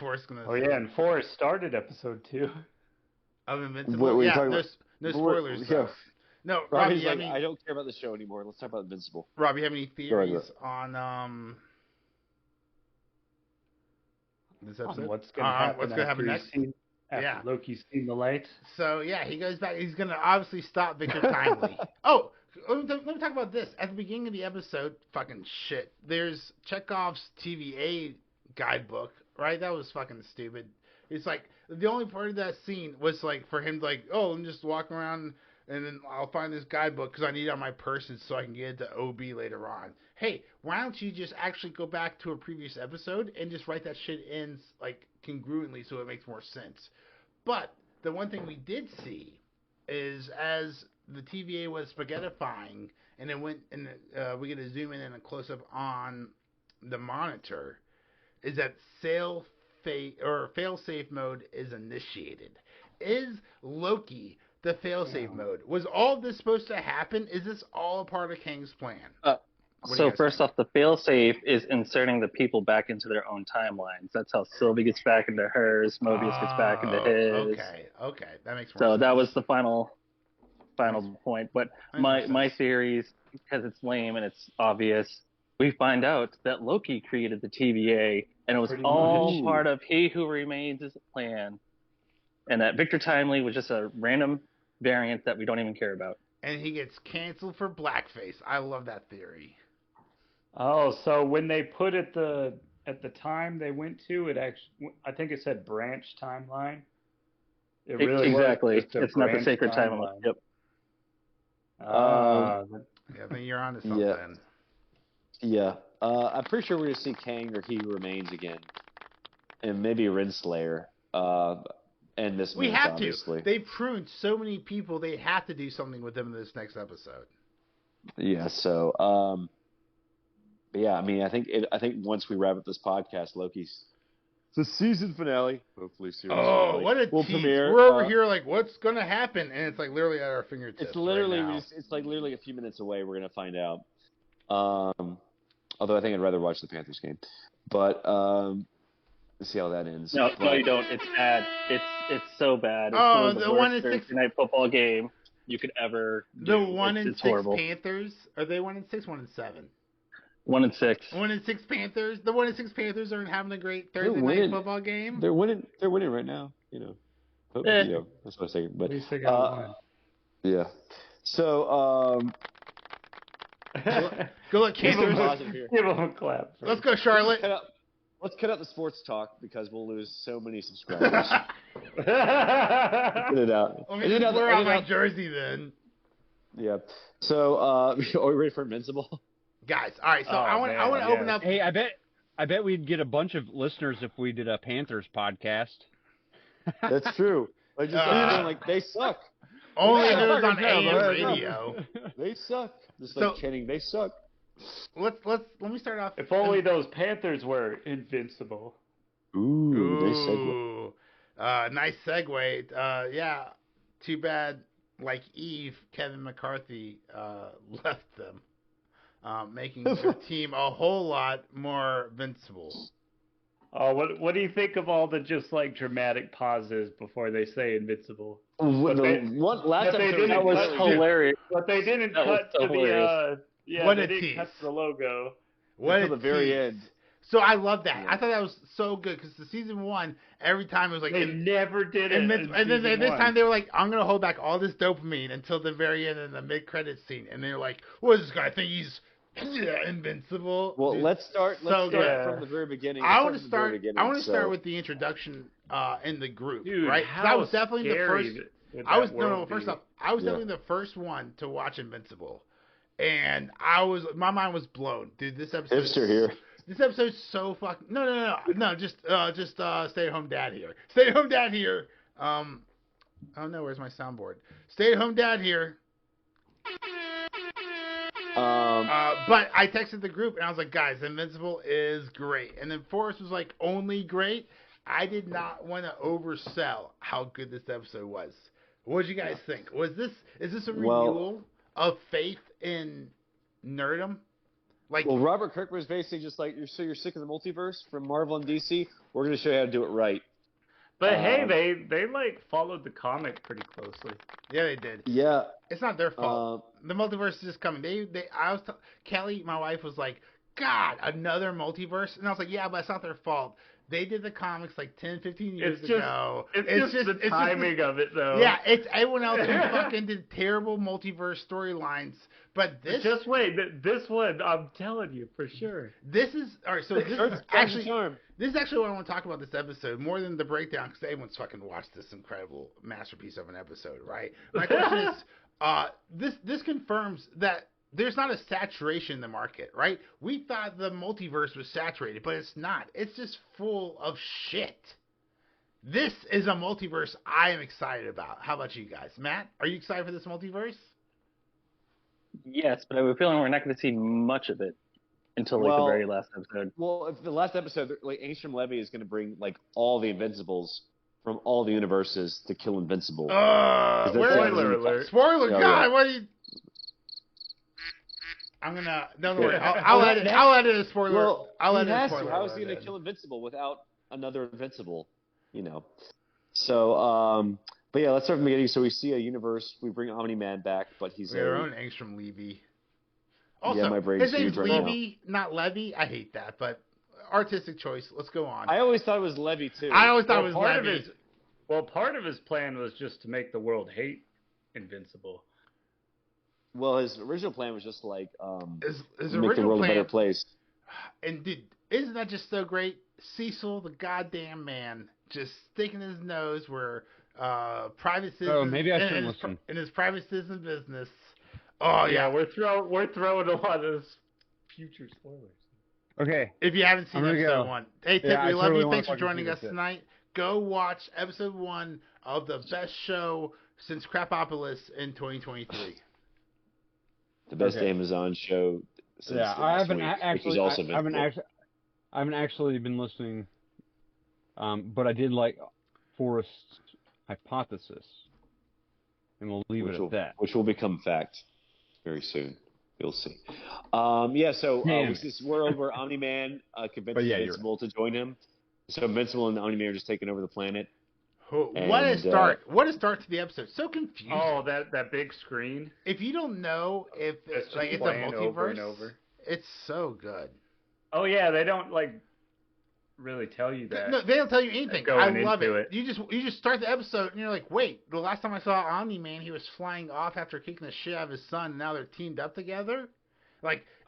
Forrest going to... Oh, yeah, and Forrest started episode 2. Of Invincible? Yeah, no spoilers. Yeah. No, Robbie, I don't care about the show anymore. Let's talk about Invincible. Robbie, you have any theories on this episode? What's going to happen next? After Loki's seen the light. So, yeah, he goes back. He's going to obviously stop Victor Timely. Oh, let me talk about this. At the beginning of the episode, fucking shit, there's Chekhov's TVA guidebook, right? That was fucking stupid. It's like, the only part of that scene was like for him to like, oh, I'm just walking around and then I'll find this guidebook because I need it on my person so I can get it to OB later on. Hey, why don't you just actually go back to a previous episode and just write that shit in like congruently so it makes more sense? But the one thing we did see is as the TVA was spaghettifying and it went and we get to zoom in and a close up on the monitor, is that fail-safe mode is initiated. Is Loki the fail-safe mode? Was all this supposed to happen? Is this all a part of Kang's plan? So first off, the fail-safe is inserting the people back into their own timelines. That's how Sylvie gets back into hers, Mobius gets back into his. Okay, that makes more sense. So that was the final point. But my theories, because it's lame and it's obvious, we find out that Loki created the TVA, and it was all part of He Who Remains' plan, and that Victor Timely was just a random variant that we don't even care about. And he gets canceled for blackface. I love that theory. Oh, so when they put it at the time they went to, it actually, I think it said branch timeline. It really exactly. It's not the sacred timeline. Yep. Yeah, then you're on to something. Yeah. I'm pretty sure we're going to see Kang or He Who Remains again. And maybe Renslayer. And this we have obviously. To. They pruned so many people. They have to do something with them in this next episode. Yeah. So, but yeah. I mean, I think once we wrap up this podcast, Loki's the season finale. Hopefully, soon. Oh, what a tease! Premiere, we're over here like, what's gonna happen? And it's like literally at our fingertips. It's literally, right it's like literally a few minutes away. We're gonna find out. Although I think I'd rather watch the Panthers game, but see how that ends. No, you don't. It's bad. It's so bad. It's the one in Thursday night football game you could ever do. The 1 in 6 horrible. Panthers. Are they 1 in 6? 1 in 7. 1 in 6. 1 in 6 Panthers. The 1 in 6 Panthers aren't having a great Thursday night football game. They're winning. They're winning right now. That's what I say. But yeah. So go let Panthers. Give them a clap. Let's go, Charlotte. Let's cut out the sports talk because we'll lose so many subscribers. Get it out. Let me just blur out my jersey then. Yeah. So, are we ready for Invincible? Guys, all right. So I want to open up. Hey, I bet we'd get a bunch of listeners if we did a Panthers podcast. That's true. Like they suck. Only if it was on AM radio. They suck. Just like chanting, they suck. Let me start off. If only those Panthers were invincible. Ooh. Nice segue. Yeah. Too bad. Like Eve, Kevin McCarthy left them, making their team a whole lot more invincible. Oh, what do you think of all the just like dramatic pauses before they say invincible? Last episode that was hilarious. But they didn't cut to the they didn't cut to the logo. Until the very end. So I love that. I thought that was so good because the season 1, every time it was like they never did it. And then this time they were like, I'm gonna hold back all this dopamine until the very end in the mid-credits scene, and they're like, what does this guy think he's Yeah, Invincible. Well, Dude, let's start from the very beginning. I want to start with the introduction in the group, Dude, right? how I was definitely the first. First off, I was definitely the first one to watch Invincible, and my mind was blown, dude. This episode. Hipster here. This episode's so fucking no. Just stay at home dad here. Stay at home dad here. Oh no, where's my soundboard? Stay at home dad here. But I texted the group and I was like, guys, Invincible is great. And then Forrest was like, only great. I did not want to oversell how good this episode was. What did you guys think? Is this a renewal of faith in nerdom? Robert Kirkman was basically just like, you're sick of the multiverse from Marvel and DC. We're going to show you how to do it right. But hey, they followed the comic pretty closely. Yeah, they did. Yeah, it's not their fault. The multiverse is just coming. Kelly, my wife, was like, God, another multiverse, and I was like, yeah, but it's not their fault. They did the comics like 10, 15 years ago. It's just the timing of it, though. Yeah, it's everyone else who fucking did terrible multiverse storylines. But this... Just wait. This one, I'm telling you, for sure. This is... All right, so this is actually what I want to talk about this episode, more than the breakdown, because everyone's fucking watched this incredible masterpiece of an episode, right? My question is, this confirms that there's not a saturation in the market, right? We thought the multiverse was saturated, but it's not. It's just full of shit. This is a multiverse I am excited about. How about you guys? Matt, are you excited for this multiverse? Yes, but I have a feeling we're not going to see much of it until the very last episode. Well, if the last episode, Angstrom Levy is going to bring all the Invincibles from all the universes to kill Invincible. Spoiler alert! Spoiler, God, what are you? I'm gonna. Don't worry. I'll edit a spoiler. Well, I'll edit a spoiler. How is he gonna kill Invincible without another Invincible? So, but yeah, let's start from the beginning. So we see a universe. We bring Omni-Man back, but he's our own Angstrom Levy. Also, my brain's his name's right Levy, not Levy. I hate that, but artistic choice. Let's go on. I always thought it was Levy too. I always thought it was Levy. Part of his plan was just to make the world hate Invincible. Well, his original plan was just like his make the world a better place. And dude, isn't that just so great? Cecil, the goddamn man, just sticking his nose where private citizens. Oh, maybe I shouldn't listen. In his private citizen business. Oh yeah, we're throwing a lot of future spoilers. Okay. If you haven't seen episode 1, hey Tip, we love you. Thanks for joining us tonight. Go watch episode 1 of the best show since Crapopolis in 2023. The best Amazon show. Since I haven't actually been listening, but I did like Forrest's hypothesis, and we'll leave it at that. Which will become fact very soon. You'll see. We're over Omni-Man convinces Invincible to join him. So Invincible and Omni-Man are just taking over the planet. What a start! What a start to the episode. So confusing. Oh, that big screen. If you don't know if it's a multiverse, over and over. It's so good. Oh yeah, they don't really tell you that. No, they don't tell you anything. I love it. You just start the episode and you're like, wait, the last time I saw Omni-Man, he was flying off after kicking the shit out of his son, and now they're teamed up together.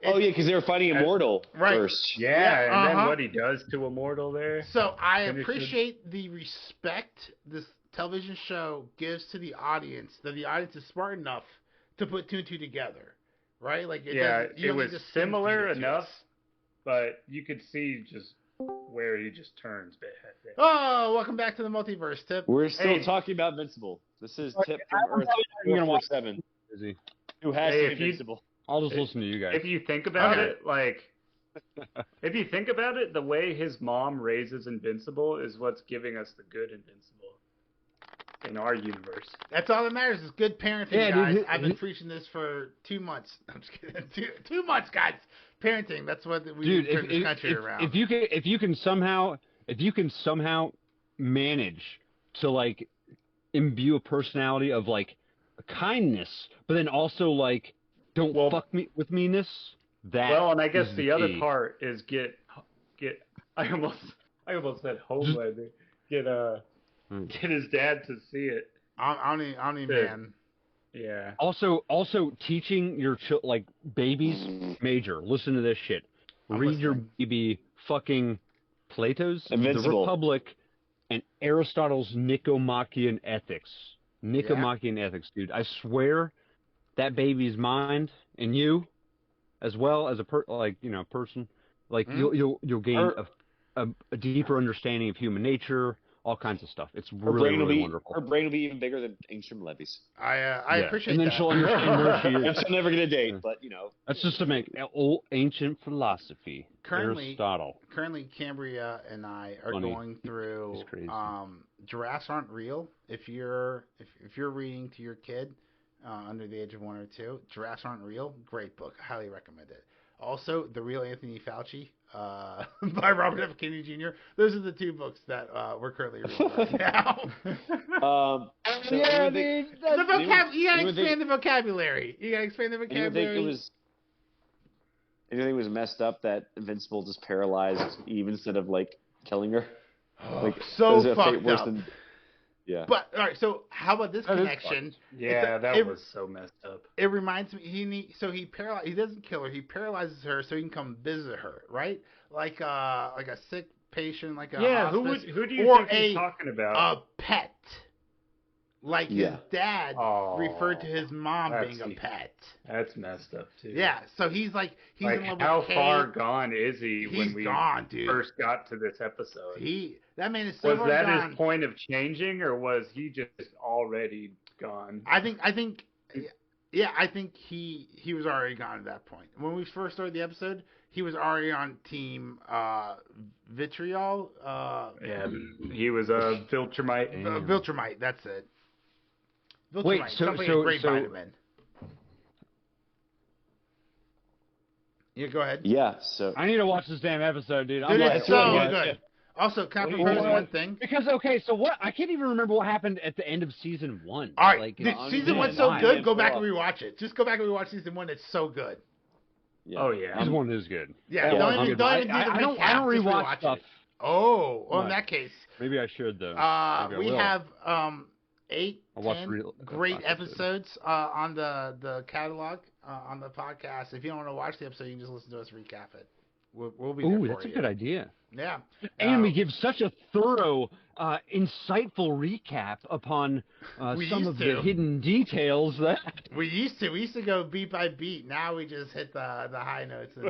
Because they were fighting Immortal first. Yeah, and then what he does to Immortal there. So I appreciate the respect this television show gives to the audience, that the audience is smart enough to put 2 and 2 together, right? It was similar enough, but you could see just where he just turns bad. Oh, welcome back to the multiverse, Tip. We're still talking about Invincible. This is Tip from Earth 447, who has to be Invincible. I'll just listen to you guys. If you think about it, the way his mom raises Invincible is what's giving us the good Invincible in our universe. That's all that matters is good parenting, guys. I've been preaching this for 2 months. I'm just kidding. 2 months, guys. Parenting. That's what we turn this country around. If you can somehow manage to imbue a personality of kindness, but then also don't fuck me with meanness. And I guess the other part is get. I almost said Homelander. Get his dad to see it. Omni-Man. Yeah. Also teaching your babies major. Listen to this shit. Read your baby fucking Plato's Invincible. The Republic and Aristotle's Nicomachean Ethics. Nicomachean Ethics, dude. I swear that baby's mind and you, as well as a person, you'll gain a deeper understanding of human nature, all kinds of stuff. It's really wonderful. Her brain will be even bigger than Engstrom Levy's. I appreciate that. And then she'll understand where she is. And she'll never get a date, but That's just to make old ancient philosophy. Aristotle. Currently, Cambria and I are going through Giraffes Aren't Real. If you're reading to your kid under the age of 1 or 2, Giraffes Aren't Real, great book. I highly recommend it. Also, The Real Anthony Fauci by Robert F. Kennedy Jr. Those are the 2 books that we're currently reading right now. You gotta expand the vocabulary. Anything was messed up that Invincible just paralyzed Eve instead of killing her. So fucked up. Yeah. But all right, so how about this connection? Yeah, that was so messed up. It reminds me. He doesn't kill her. He paralyzes her so he can come visit her, right? Like a sick patient, like a hospice, who do you think he's talking about? A pet. Like his dad referred to his mom being a pet. That's messed up too. Yeah, so he's in love with how Kate. far gone is he when we dude. first got to this episode? That man is so Was that gone. his point of changing, or was he just already gone? I think he was already gone at that point. When we first started the episode, he was already on team vitriol. He was a Viltrumite. Viltrumite, that's it. Viltrumite, Wait, so great vitamin. Yeah, go ahead. Yeah, so I need to watch this damn episode, dude. Dude, it's so good. Also, can I propose one thing? Because so what? I can't even remember what happened at the end of season 1. All right, season 1's so good. Go back and rewatch it. Just go back and rewatch season 1. It's so good. Yeah. Oh yeah, season 1 is good. Yeah, don't even do the recap. I don't rewatch stuff. In that case, maybe I should though. We have 8, 10 great episodes on the catalog on the podcast. If you don't want to watch the episode, you can just listen to us recap it. We'll be there for that's you. a good idea. Yeah. And we give such a thorough, insightful recap upon some of the hidden details that we used to go beat by beat. Now we just hit the high notes. And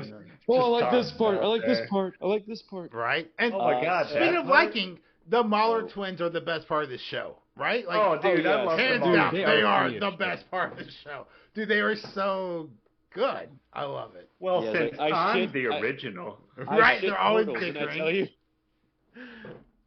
I like this part. I like this part. I like this part. Right. And oh my God! Speaking of liking, the Mahler twins are the best part of the show. Right? Dude, I love hands them. down, they are the best part of the show. Dude, they are so good. I love it. Well, since I'm the original. Right, they're always bickering.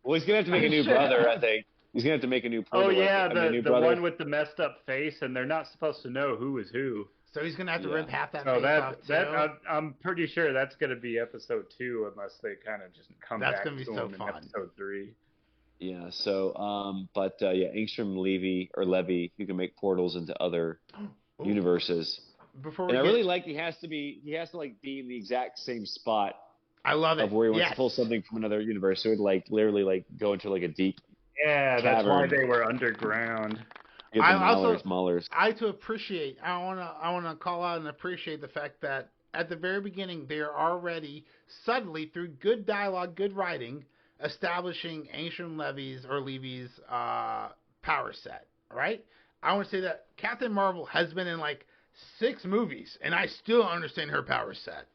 Well, he's going to have to make a new brother, I think. He's going to have to make a new brother. Oh, yeah, the one with the messed up face, and they're not supposed to know who is who. So he's going to have to rip half that face off, too? I'm pretty sure that's going to be episode 2, unless they kind of just come back to him in episode 3. Yeah, so, Engstrom Levy, who can make portals into other universes. I really like he has to be in the exact same spot. I love it. Of where he wants to pull something from another universe. So it would literally go into a deep cavern. That's why they were underground. I wanna call out and appreciate the fact that at the very beginning they are already subtly through good dialogue, good writing, establishing Ancient Levy's power set. Right? I want to say that Captain Marvel has been in 6 movies, and I still understand her power set.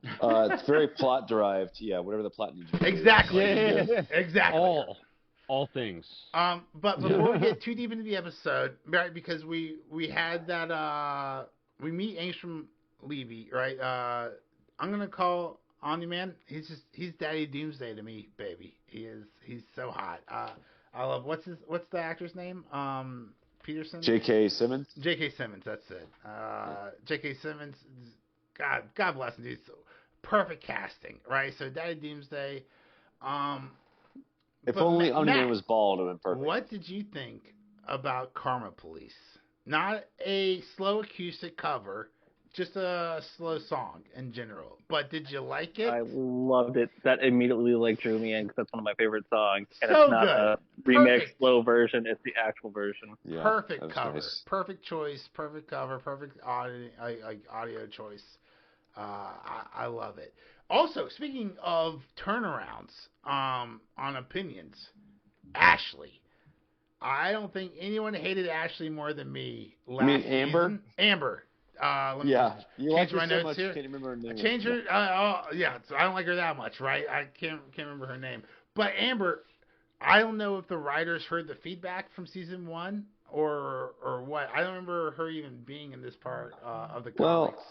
It's very plot derived. Yeah, whatever the plot needs to be. Exactly. Yeah. Exactly. All things. But before we get too deep into the episode, right? Because we had that we meet Angstrom Levy, right? I'm gonna call Omni-Man. He's Daddy Doomsday to me, baby. He's so hot. I love what's the actor's name? Peterson? J.K. Simmons? J.K. Simmons, that's it. J.K. Simmons, God bless him, dude. So, perfect casting, right? So, Daddy Doomsday. If only Omni-Man was bald, it would have been perfect. What did you think about Karma Police? Not a slow acoustic cover, just a slow song in general. But did you like it? I loved it. That immediately drew me in because that's one of my favorite songs. And So it's not good. a remix Perfect. slow version; it's the actual version. Yeah, Perfect cover. Nice. Perfect choice. Perfect cover. Perfect audio choice. I love it. Also, speaking of turnarounds, on opinions, Ashley. I don't think anyone hated Ashley more than me last season. Amber? Amber. Let me You like change her my so notes much, here. you can't remember her name. I changed her. So I don't like her that much, right? I can't remember her name. But Amber, I don't know if the writers heard the feedback from season 1 or what. I don't remember her even being in this part of the comics.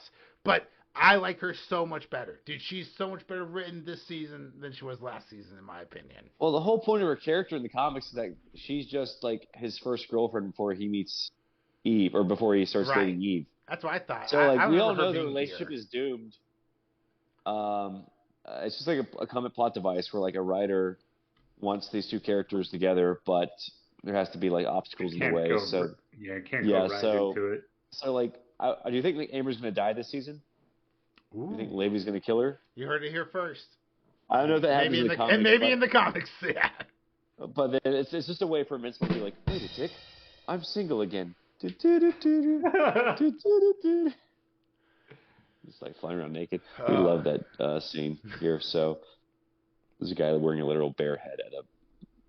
But I like her so much better. Dude, she's so much better written this season than she was last season, in my opinion. Well, the whole point of her character in the comics is that she's just like his first girlfriend before he meets Eve, or before he starts dating Eve. That's what I thought. So, I we all know the relationship is doomed. It's just like a comic plot device where like a writer wants these two characters together, but there has to be like obstacles in the way. Can't go right into it. So like, do you think like Amber's going to die this season? Ooh. Do you think Levy's going to kill her? You heard it here first. I don't know if that happens in the comics. And maybe in the comics, yeah. But then it's just a way for Invincible to be like, wait a tick, I'm single again. Just like flying around naked. We love that scene here. So there's a guy wearing a literal bear head at a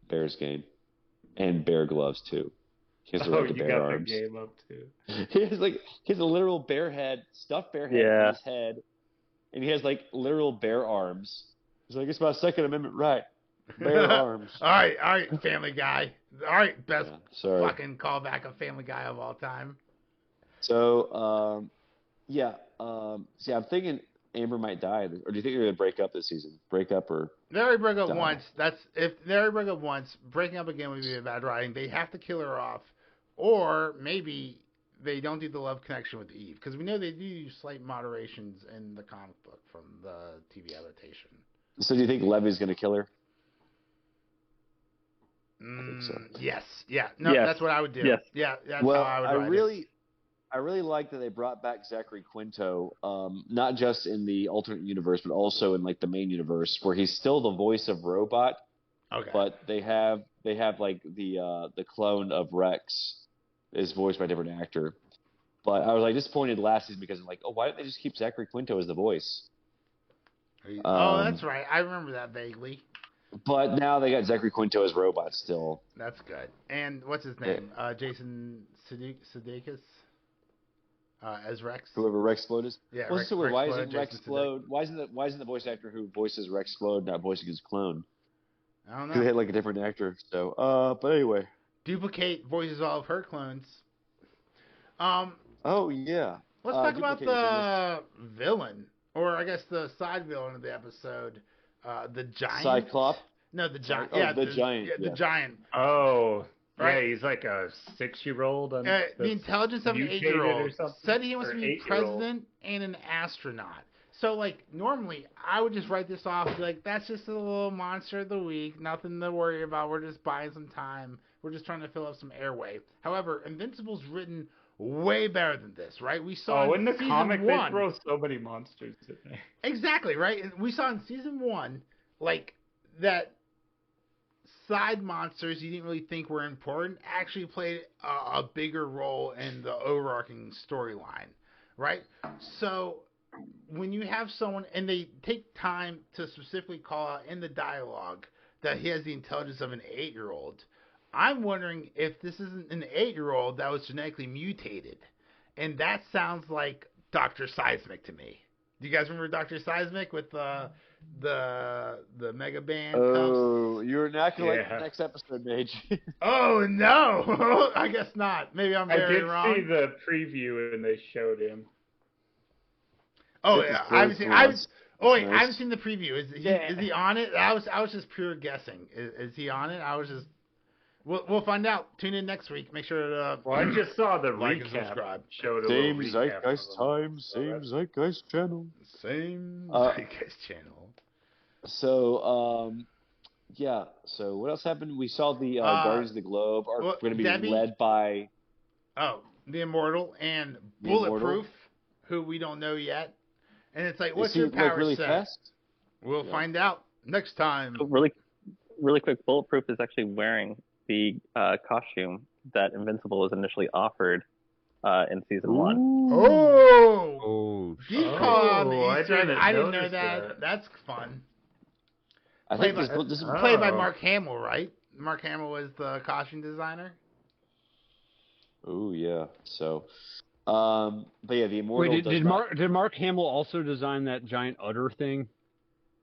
Bears game, and bear gloves too. He has the bear arms. The game up too. He has a literal bear head, stuffed bear head on his head, and he has like literal bear arms. He's like, it's my Second Amendment right. Bear arms. All right, Family Guy. All right, best fucking callback of Family Guy of all time. So, see, I'm thinking Amber might die, or do you think they're gonna break up this season? Break up or? They already broke up once. If they already broke up once, breaking up again would be a bad writing. They have to kill her off, or maybe they don't do the love connection with Eve, because we know they do slight moderations in the comic book from the TV adaptation. So do you think Levy's gonna kill her? I think so. Yes. Yeah. No, that's what I would do. Yes. Yeah. That's how I would write it. I really like that they brought back Zachary Quinto, not just in the alternate universe, but also in like the main universe, where he's still the voice of Robot. Okay. But they have like the clone of Rex is voiced by a different actor. But I was like disappointed last season because I'm like, why didn't they just keep Zachary Quinto as the voice? That's right. I remember that vaguely. But now they got Zachary Quinto as Robot still. That's good. And what's his name? Jason Sudeikis as Rex. Whoever Rex Explode is. Yeah. Why isn't Rex Explode? Why isn't the voice actor who voices Rex Explode not voicing his clone? I don't know. Because they had like a different actor. So, but anyway. Duplicate voices all of her clones. Oh yeah. Let's talk about the villain, or I guess the side villain of the episode. The giant. Cyclops? No, the giant. The giant. Yeah, the giant. Oh, right? Yeah, he's like a 6-year-old. The intelligence of an 8-year-old said he wants to be president and an astronaut. So, like, normally I would just write this off and be like, that's just a little monster of the week. Nothing to worry about. We're just buying some time. We're just trying to fill up some airway. However, Invincible's written way better than this, right? We saw in the comic they throw so many monsters in there. Exactly, right? And we saw in season 1, like, that side monsters you didn't really think were important actually played a bigger role in the overarching storyline, right? So when you have someone, and they take time to specifically call out in the dialogue that he has the intelligence of an 8-year-old, I'm wondering if this isn't an 8-year-old that was genetically mutated. And that sounds like Dr. Seismic to me. Do you guys remember Dr. Seismic with the Mega Band cups? Oh, you're not going to like the next episode, Mage. Oh, no. I guess not. Maybe I'm very wrong. I did see the preview and they showed him. Oh, yeah. I haven't seen the preview. Is he on it? I was just pure guessing. Is he on it? I was just... We'll find out. Tune in next week. Make sure to I just saw the like recap. And subscribe. Showed a same recap Zeitgeist time, same Zeitgeist channel. Same Zeitgeist channel. So, yeah. So what else happened? We saw the Guardians of the Globe are going to be led by... Oh, the Immortal and Bulletproof. who we don't know yet. And it's like, what's your power really set? fast? We'll find out next time. So really quick, Bulletproof is actually wearing the costume that Invincible was initially offered in season 1. Oh! Deep call on the Easter egg. I didn't know that. That's fun. I think Played by Mark Hamill, right? Mark Hamill was the costume designer. Oh yeah. So, but yeah, the Immortal. Wait, did Mark Hamill also design that giant udder thing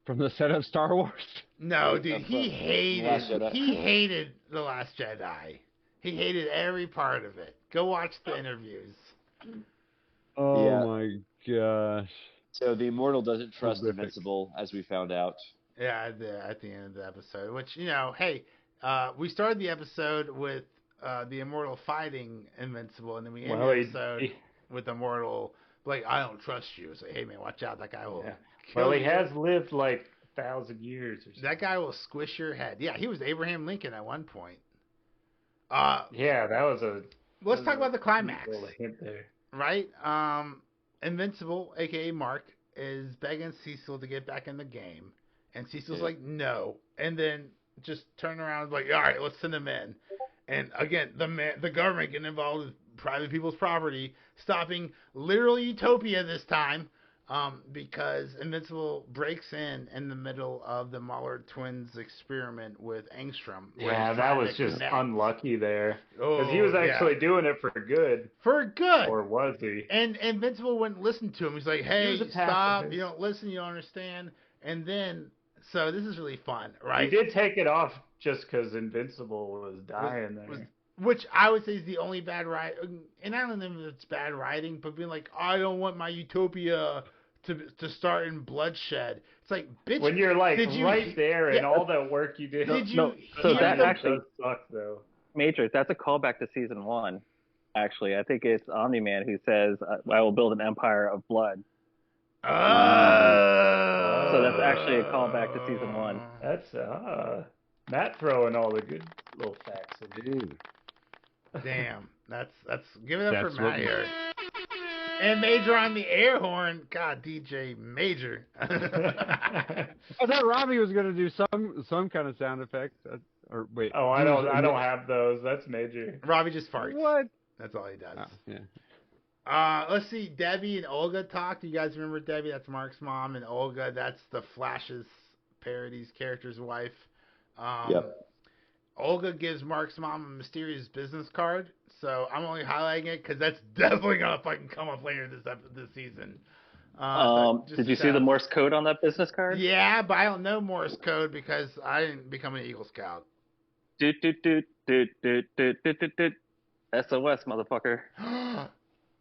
from the set of Star Wars? No, dude, he hated The Last Jedi. He hated every part of it. Go watch the interviews. Oh my gosh. So the Immortal doesn't trust Invincible, as we found out. Yeah, at the end of the episode. Which, hey, we started the episode with the Immortal fighting Invincible, and then we ended the episode with Immortal like, I don't trust you. It's like, hey man, watch out, that guy will kill you. He has lived like 1,000 years or something. That guy will squish your head. Yeah, he was Abraham Lincoln at one point. Yeah, that was a... Let's talk about the climax. Hint there. Right? Invincible, a.k.a. Mark, is begging Cecil to get back in the game. And Cecil's like, no. And then just turn around and like, all right, let's send him in. And again, the government getting involved with private people's property, stopping literal utopia this time, because Invincible breaks in the middle of the Muller twins' experiment with Angstrom. Yeah, that was just unlucky there. Because he was actually doing it for good. For good. Or was he? And Invincible wouldn't listen to him. He's like, hey, stop. You don't listen. You don't understand. And then, so this is really fun, right? He did take it off just because Invincible was dying there. Which I would say is the only bad writing. And I don't know if it's bad writing, but being like, I don't want my utopia to start in bloodshed. It's like, bitch. When you're like right there and all that work you did. So that actually sucks though. Major, that's a callback to season 1. Actually, I think it's Omni-Man who says, "I will build an empire of blood." So that's actually a callback to season 1. That's Matt throwing all the good little facts in. Damn, that's give it up for Matt here. And Major on the air horn. God, DJ Major. I thought Robbie was gonna do some kind of sound effect. Or wait. Oh, I don't have those. That's Major. Robbie just farts. What? That's all he does. Oh, yeah. Let's see. Debbie and Olga talk. Do you guys remember Debbie? That's Mark's mom, and Olga, that's the Flash's parodies character's wife. Yep. Olga gives Mark's mom a mysterious business card, so I'm only highlighting it because that's definitely gonna fucking come up later this season. Did you see the Morse code on that business card? Yeah, but I don't know Morse code because I didn't become an Eagle Scout. SOS, motherfucker.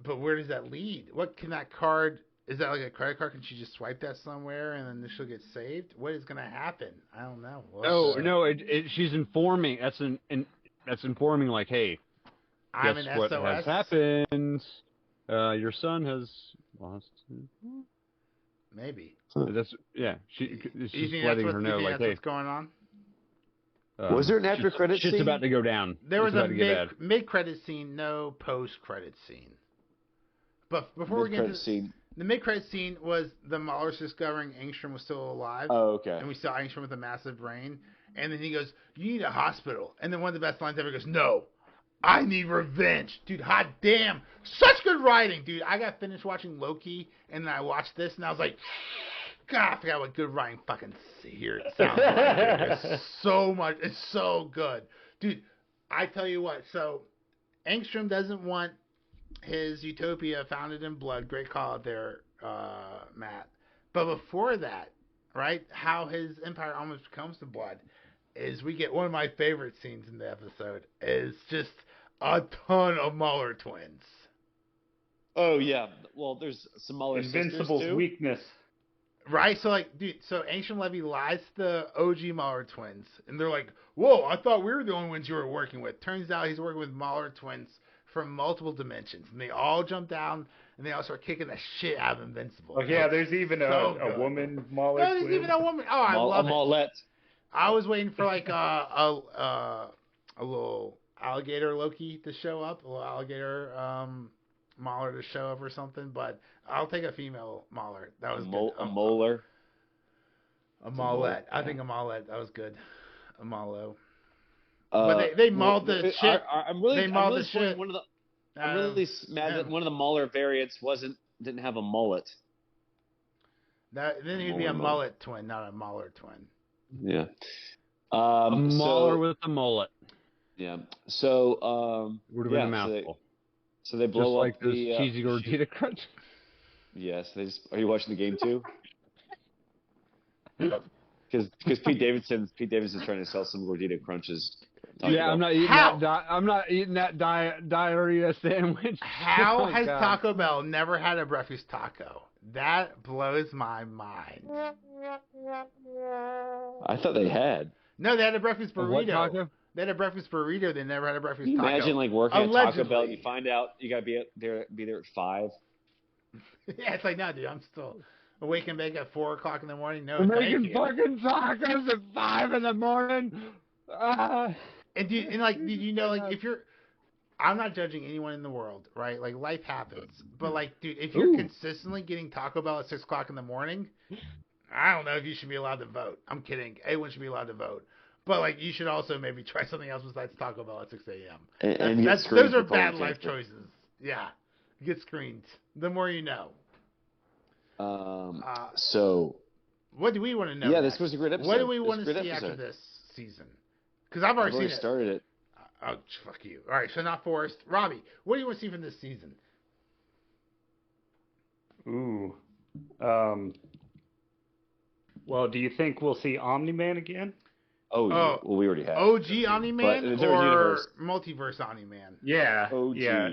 But where does that lead? What can that card? Is that like a credit card? Can she just swipe that somewhere and then she'll get saved? What is going to happen? I don't know. No. She's informing. That's informing. Like, hey, I'm guess an what SOS. has happened? Your son has lost. Maybe. That's she's letting her know. Like, that's what's going on. Was there an after credit scene? Shit's about to go down. There was a mid-credit scene, no post-credit scene. But before we get into the mid-credit scene was the Mullers discovering Angstrom was still alive. Oh, okay. And we saw Angstrom with a massive brain. And then he goes, you need a hospital. And then one of the best lines ever goes, no, I need revenge. Dude, hot damn. Such good writing, dude. I got finished watching Loki, and then I watched this, and I was like, God, I forgot what good writing fucking here it sounds like. It's so much. It's so good. Dude, I tell you what. So, Angstrom doesn't want his utopia founded in blood. Great call out there, Matt. But before that, right, how his empire almost becomes to blood is we get one of my favorite scenes in the episode is just a ton of Muller twins. Oh, yeah. Well, there's some Muller Invincible's weakness. Right? So, like, dude, Ancient Levy lies to the OG Muller twins. And they're like, whoa, I thought we were the only ones you were working with. Turns out he's working with Muller twins from multiple dimensions. And they all jump down, and they all start kicking the shit out of Invincible. Oh, yeah, there's even a woman Muller twin. There's even a woman. Oh, I love it. Mollette. I was waiting for, like, a little alligator Loki to show up. A little alligator Mauler to show up or something, but I'll take a female Mauler. That was A good. molar. A Maulette. I think a Maulette. That was good. A Maulo. Uh, But they mauled the shit. I'm really mauled the disappointed shit. I'm really mad that one of the Mauler variants didn't have a mullet. Then he'd be a mullet twin, not a Mauler twin. Yeah. A Mauler with a mullet. Yeah. So would have been a mouthful. So they blow just up like those the cheesy gordita crunch. Yes. Are you watching the game too? Because Pete Davidson's trying to sell some gordita crunches. Yeah, I'm not eating that. I'm not eating that diarrhea sandwich. How has Taco Bell never had a breakfast taco? That blows my mind. I thought they had. No, they had a breakfast burrito. What taco? They had a breakfast burrito. They never had a breakfast Can you taco. imagine like working Allegedly. at Taco Bell and you find out you gotta be there at 5. Yeah, it's like, no, dude, I'm still awake and bake at 4 o'clock in the morning. No, We're thank making you. fucking tacos at 5 in the morning. And did you know, like, if you're, I'm not judging anyone in the world, right? Like, life happens. But, like, dude, if you're consistently getting Taco Bell at 6 o'clock in the morning, I don't know if you should be allowed to vote. I'm kidding. Everyone should be allowed to vote. But, like, you should also maybe try something else besides Taco Bell at 6 a.m. And Those are bad life choices. Yeah. You get screened. The more you know. So. What do we want to know? Yeah, next? this was a great episode. What do we want to see after this season? Because I've already seen it. started it. Oh, fuck you. All right, so not Forrest. Robbie, what do you want to see from this season? Ooh. Well, do you think we'll see Omni-Man again? Well, we already have. OG Omni-Man or universe. Multiverse Omni-Man? Yeah. OG. Yeah.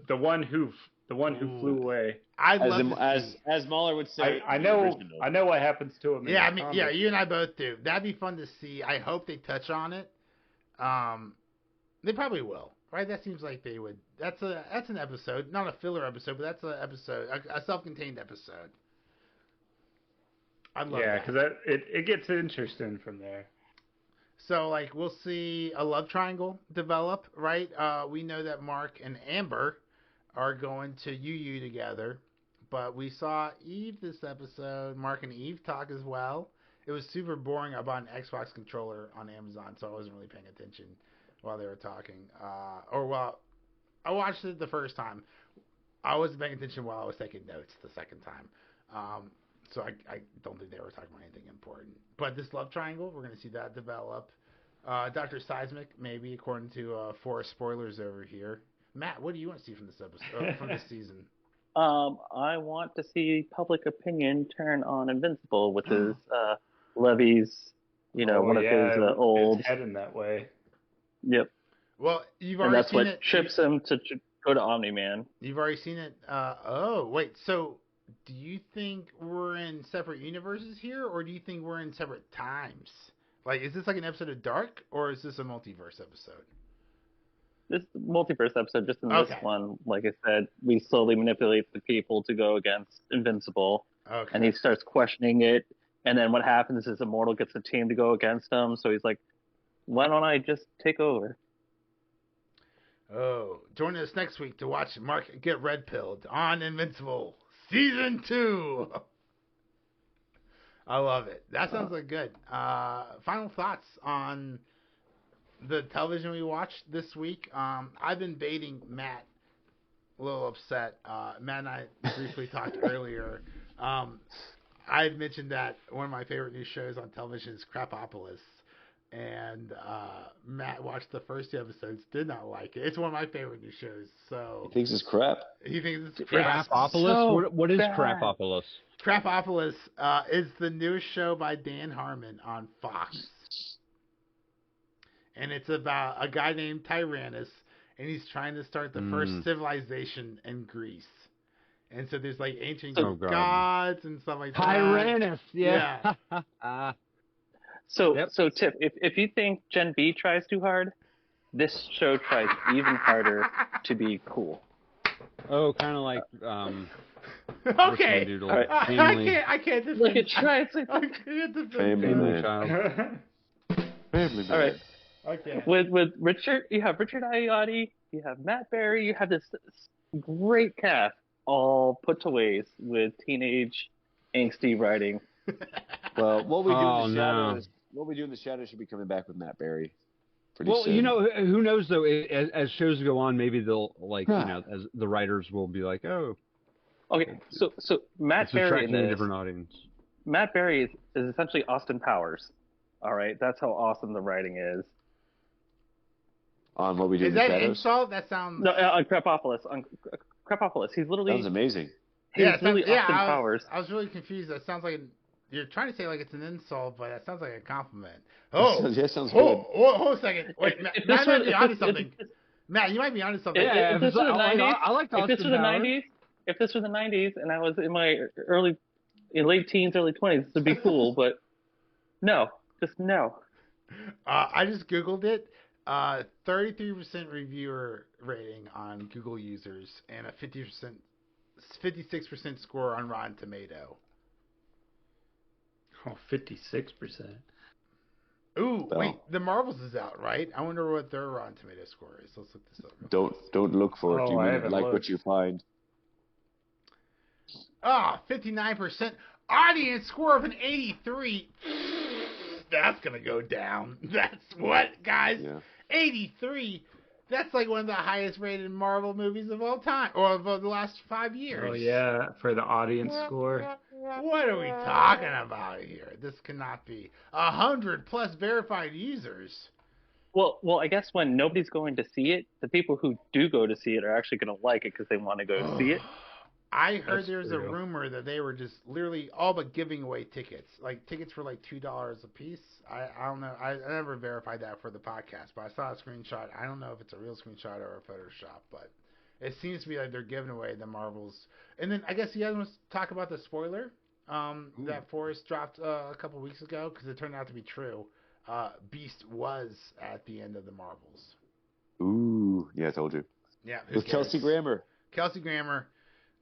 The one who flew away. As Mahler would say. I know what happens to him. Yeah, yeah, you and I both do. That'd be fun to see. I hope they touch on it. They probably will, right? That seems like they would. That's an episode, not a filler episode, but that's an episode, a self-contained episode. I love that. Yeah, because it gets interesting from there. So, like, we'll see a love triangle develop, right? We know that Mark and Amber are going to UU together, but we saw Eve this episode. Mark and Eve talk as well. It was super boring. I bought an Xbox controller on Amazon, so I wasn't really paying attention while they were talking. I watched it the first time. I wasn't paying attention while I was taking notes the second time. So I don't think they were talking about anything important. But this love triangle, we're going to see that develop. Dr. Seismic, maybe, according to Forrest Spoilers over here. Matt, what do you want to see from this episode, from this season? I want to see public opinion turn on Invincible, which is Levy's, one of his old. It's heading that way. Yep. Well, you've already seen it. And that's what ships him to go to Omni-Man. You've already seen it. So do you think we're in separate universes here, or do you think we're in separate times? Like, is this like an episode of Dark, or is this a multiverse episode? This multiverse episode, just in this one, like I said, we slowly manipulate the people to go against Invincible. Okay. And he starts questioning it. And then what happens is Immortal gets a team to go against him. So he's like, why don't I just take over? Oh, join us next week to watch Mark get red-pilled on Invincible Season 2. I love it. That sounds like good. Final thoughts on the television we watched this week. I've been baiting Matt, a little upset. Matt and I briefly talked earlier. I had mentioned that one of my favorite new shows on television is Crapopolis. And Matt watched the first 2 episodes, did not like it. It's one of my favorite new shows. So He thinks it's crap. He thinks it's crap. Crapopolis? What is Crapopolis? Crapopolis is the newest show by Dan Harmon on Fox. And it's about a guy named Tyrannus, and he's trying to start the first civilization in Greece. And so there's like ancient gods and stuff like that. Tyrannus, yeah. So Tip, if you think Gen B tries too hard, this show tries even harder to be cool. Oh, kind of like okay. Right. I can't defend. Look, it tries. I can't defend. Family Child. Family Man. All right. Okay. With Richard, you have Richard Ayoade, you have Matt Berry, you have this great cast, all put to waste with teenage angsty writing. Well, what we do in the no. shadows, what we do in the shadows should be coming back with Matt Berry. Well, Soon. you know, who knows though? As shows go on, maybe they'll as the writers will be like, oh. Okay, so Matt Berry attracting a different audience. Matt Berry is essentially Austin Powers. All right, that's how awesome the writing is. On what we do in the shadows? Is that insult? That sounds... No, on Krapopolis. He's literally... Sounds amazing. He's really Austin Powers. I was really confused. That sounds like... You're trying to say like it's an insult, but that sounds like a compliment. Oh, yeah, sounds good. Hold a second. Wait, Matt might be onto something. Matt, you might be onto something. Yeah, if this was the 90s, I like if this was the 90s, and I was in my late teens, early 20s, this would be cool. But no, just no. I just Googled it. 33% reviewer rating on Google users and a 56% score on Rotten Tomato. Oh, 56%. Ooh, wait, the Marvels is out, right? I wonder what their Rotten Tomato score is. Let's look this up. Don't look for it. You like looked. What you find. 59%. Audience score of an 83. That's gonna go down. That's what, guys? Yeah. 83. That's like one of the highest rated Marvel movies of all time, or of the last 5 years. Oh yeah, for the audience score. What are we talking about here? This cannot be 100+ verified users. Well, I guess when nobody's going to see it, the people who do go to see it are actually going to like it because they want to go see it. I heard there's a rumor that they were just literally all but giving away tickets, like tickets for like $2 a piece. I don't know. I never verified that for the podcast, but I saw a screenshot. I don't know if it's a real screenshot or a Photoshop, but it seems to be like they're giving away the Marvels. And then I guess you guys want to talk about the spoiler that Forrest dropped a couple weeks ago because it turned out to be true. Beast was at the end of the Marvels. Ooh, yeah, I told you. Yeah, with Kelsey Grammer. Kelsey Grammer.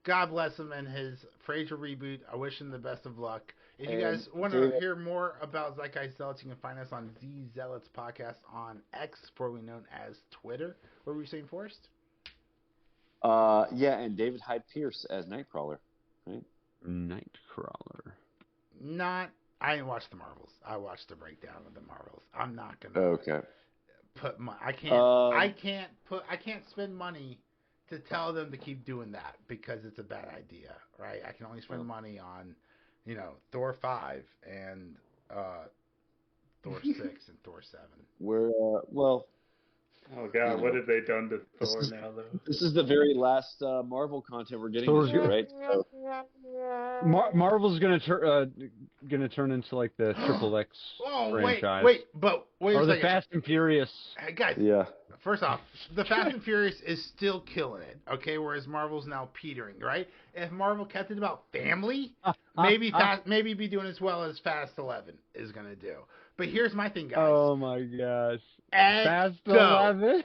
God bless him and his Frasier reboot. I wish him the best of luck. If you guys want to hear more about Zeitgeist Zealots, you can find us on Z Zealots Podcast on X, formerly known as Twitter. What were you saying, Forrest? Yeah, and David Hyde Pierce as Nightcrawler, right? Nightcrawler. I didn't watch the Marvels. I watched the breakdown of the Marvels. I'm not gonna put my. I can't spend money to tell them to keep doing that because it's a bad idea, right? I can only spend money on, Thor 5 and Thor 6 and Thor 7. Oh God, what have they done to Thor now, though? This is the very last Marvel content we're getting this year, right? So. Marvel's gonna turn into like the Triple X franchise. Wait or the Fast and Furious. Hey guys, yeah. First off, the Fast and Furious is still killing it, okay? Whereas Marvel's now petering, right? If Marvel kept it about family, maybe be doing as well as Fast 11 is gonna do. But here's my thing, guys. Oh my gosh. Fast 11?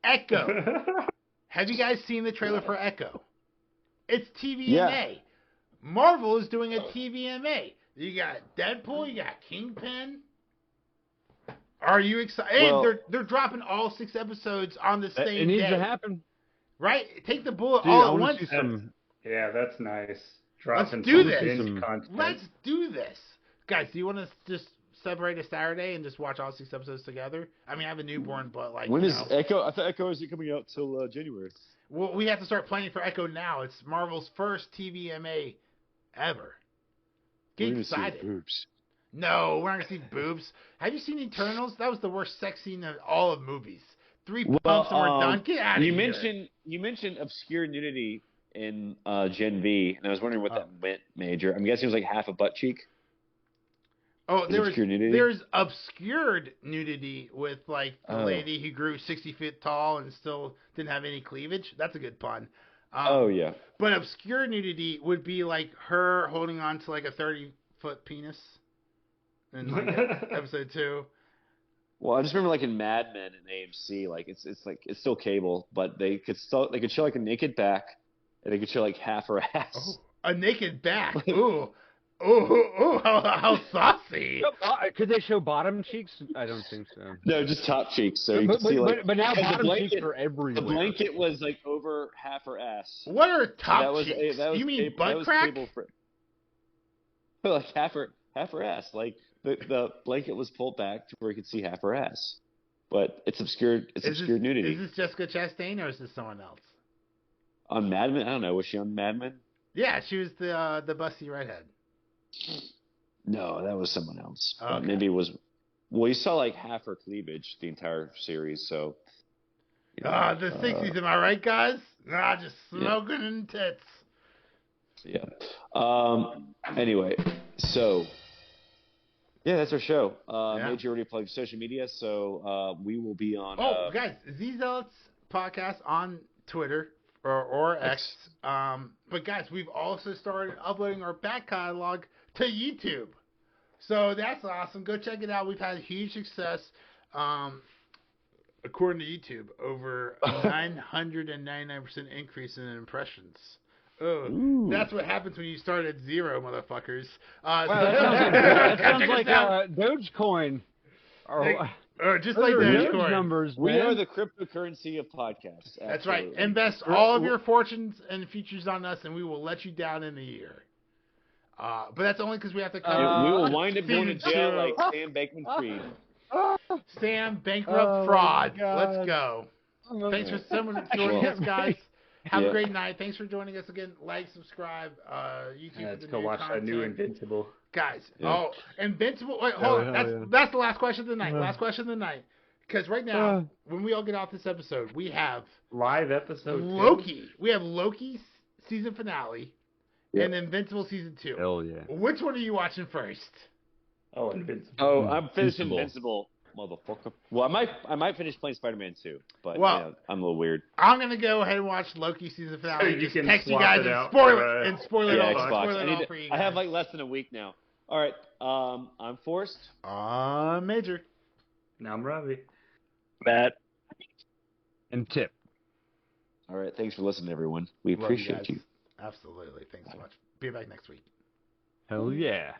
Echo. Have you guys seen the trailer for Echo? It's TVMA. Yeah. Marvel is doing a TVMA. You got Deadpool, you got Kingpin. Are you excited? Well, they're dropping all 6 episodes on the same day. It needs to happen. Right? Take the bullet all at once. Yeah, that's nice. Let's do this. Let's do this. Guys, do you want to just separate a Saturday and just watch all 6 episodes together? I mean, I have a newborn, but like... When is Echo? I thought Echo isn't coming out till January. Well, we have to start planning for Echo now. It's Marvel's first TVMA ever. Get excited. See boobs. No, we're not going to see boobs. Have you seen Eternals? That was the worst sex scene of all of movies. 3 pumps and we're done. Get out of here. You mentioned obscure nudity in Gen V, and I was wondering what that meant, Major. I'm guessing it was like half a butt cheek. Oh, there's obscured nudity with like the lady who grew 60 feet tall and still didn't have any cleavage. That's a good pun. Yeah. But obscure nudity would be like her holding on to like a 30-foot penis in like episode 2. Well, I just remember like in Mad Men and AMC, like it's still cable, but they could show like a naked back, and they could show like half her ass. Oh, a naked back. Ooh. Oh, how saucy! Could they show bottom cheeks? I don't think so. No, just top cheeks. So you can see but now 'cause bottom cheeks are everywhere. The blanket was like over half her ass. What are top So cheeks? that was You mean that butt was crack? Like half her ass. Like the blanket was pulled back to where you could see half her ass. But it's obscured. It's obscured nudity. Is this Jessica Chastain or is this someone else? On Mad Men? I don't know. Was she on Mad Men? Yeah, she was the busty redhead. No, that was someone else. Okay. Maybe it was. Well, you saw like half her cleavage the entire series, so. The 60s, am I right, guys? Nah, just smoking in tits. Yeah. Anyway, so. Yeah, that's our show. Major already plugged social media, so we will be on. Guys, Zealots podcast on Twitter or X. But guys, we've also started uploading our back catalog to YouTube. So that's awesome. Go check it out. We've had huge success. According to YouTube, over 999% increase in impressions. Oh, that's what happens when you start at zero, motherfuckers. That sounds like Dogecoin. Or just like Dogecoin. Numbers, we are the cryptocurrency of podcasts. That's right. Invest all of your fortunes and futures on us, and we will let you down in a year. But that's only because we have to cover. We will wind up going to jail like Sam Bankman-Fried. Sam, bankrupt fraud. Let's go. Thanks for joining us, guys. Have a great night. Thanks for joining us again. Like, subscribe, YouTube. Let's go watch that new Invincible. Guys, Invincible. Wait, hold on. That's the last question of the night. Last question of the night. Because right now, when we all get off this episode, we have live episode Loki. 2. We have Loki's season finale and Invincible season 2. Hell yeah. Which one are you watching first? Oh, Invincible. Oh, I'm finishing Invincible. Motherfucker. Well, I might finish playing Spider-Man 2, but I'm a little weird. I'm gonna go ahead and watch Loki season finale. So just text you guys and spoil it all for you guys. I have like less than a week now. All right. I'm Forrest. I'm Major. Now I'm Robbie. Matt. And Tip. All right. Thanks for listening, everyone. We appreciate you. Absolutely. Thanks so much. Be back next week. Hell yeah.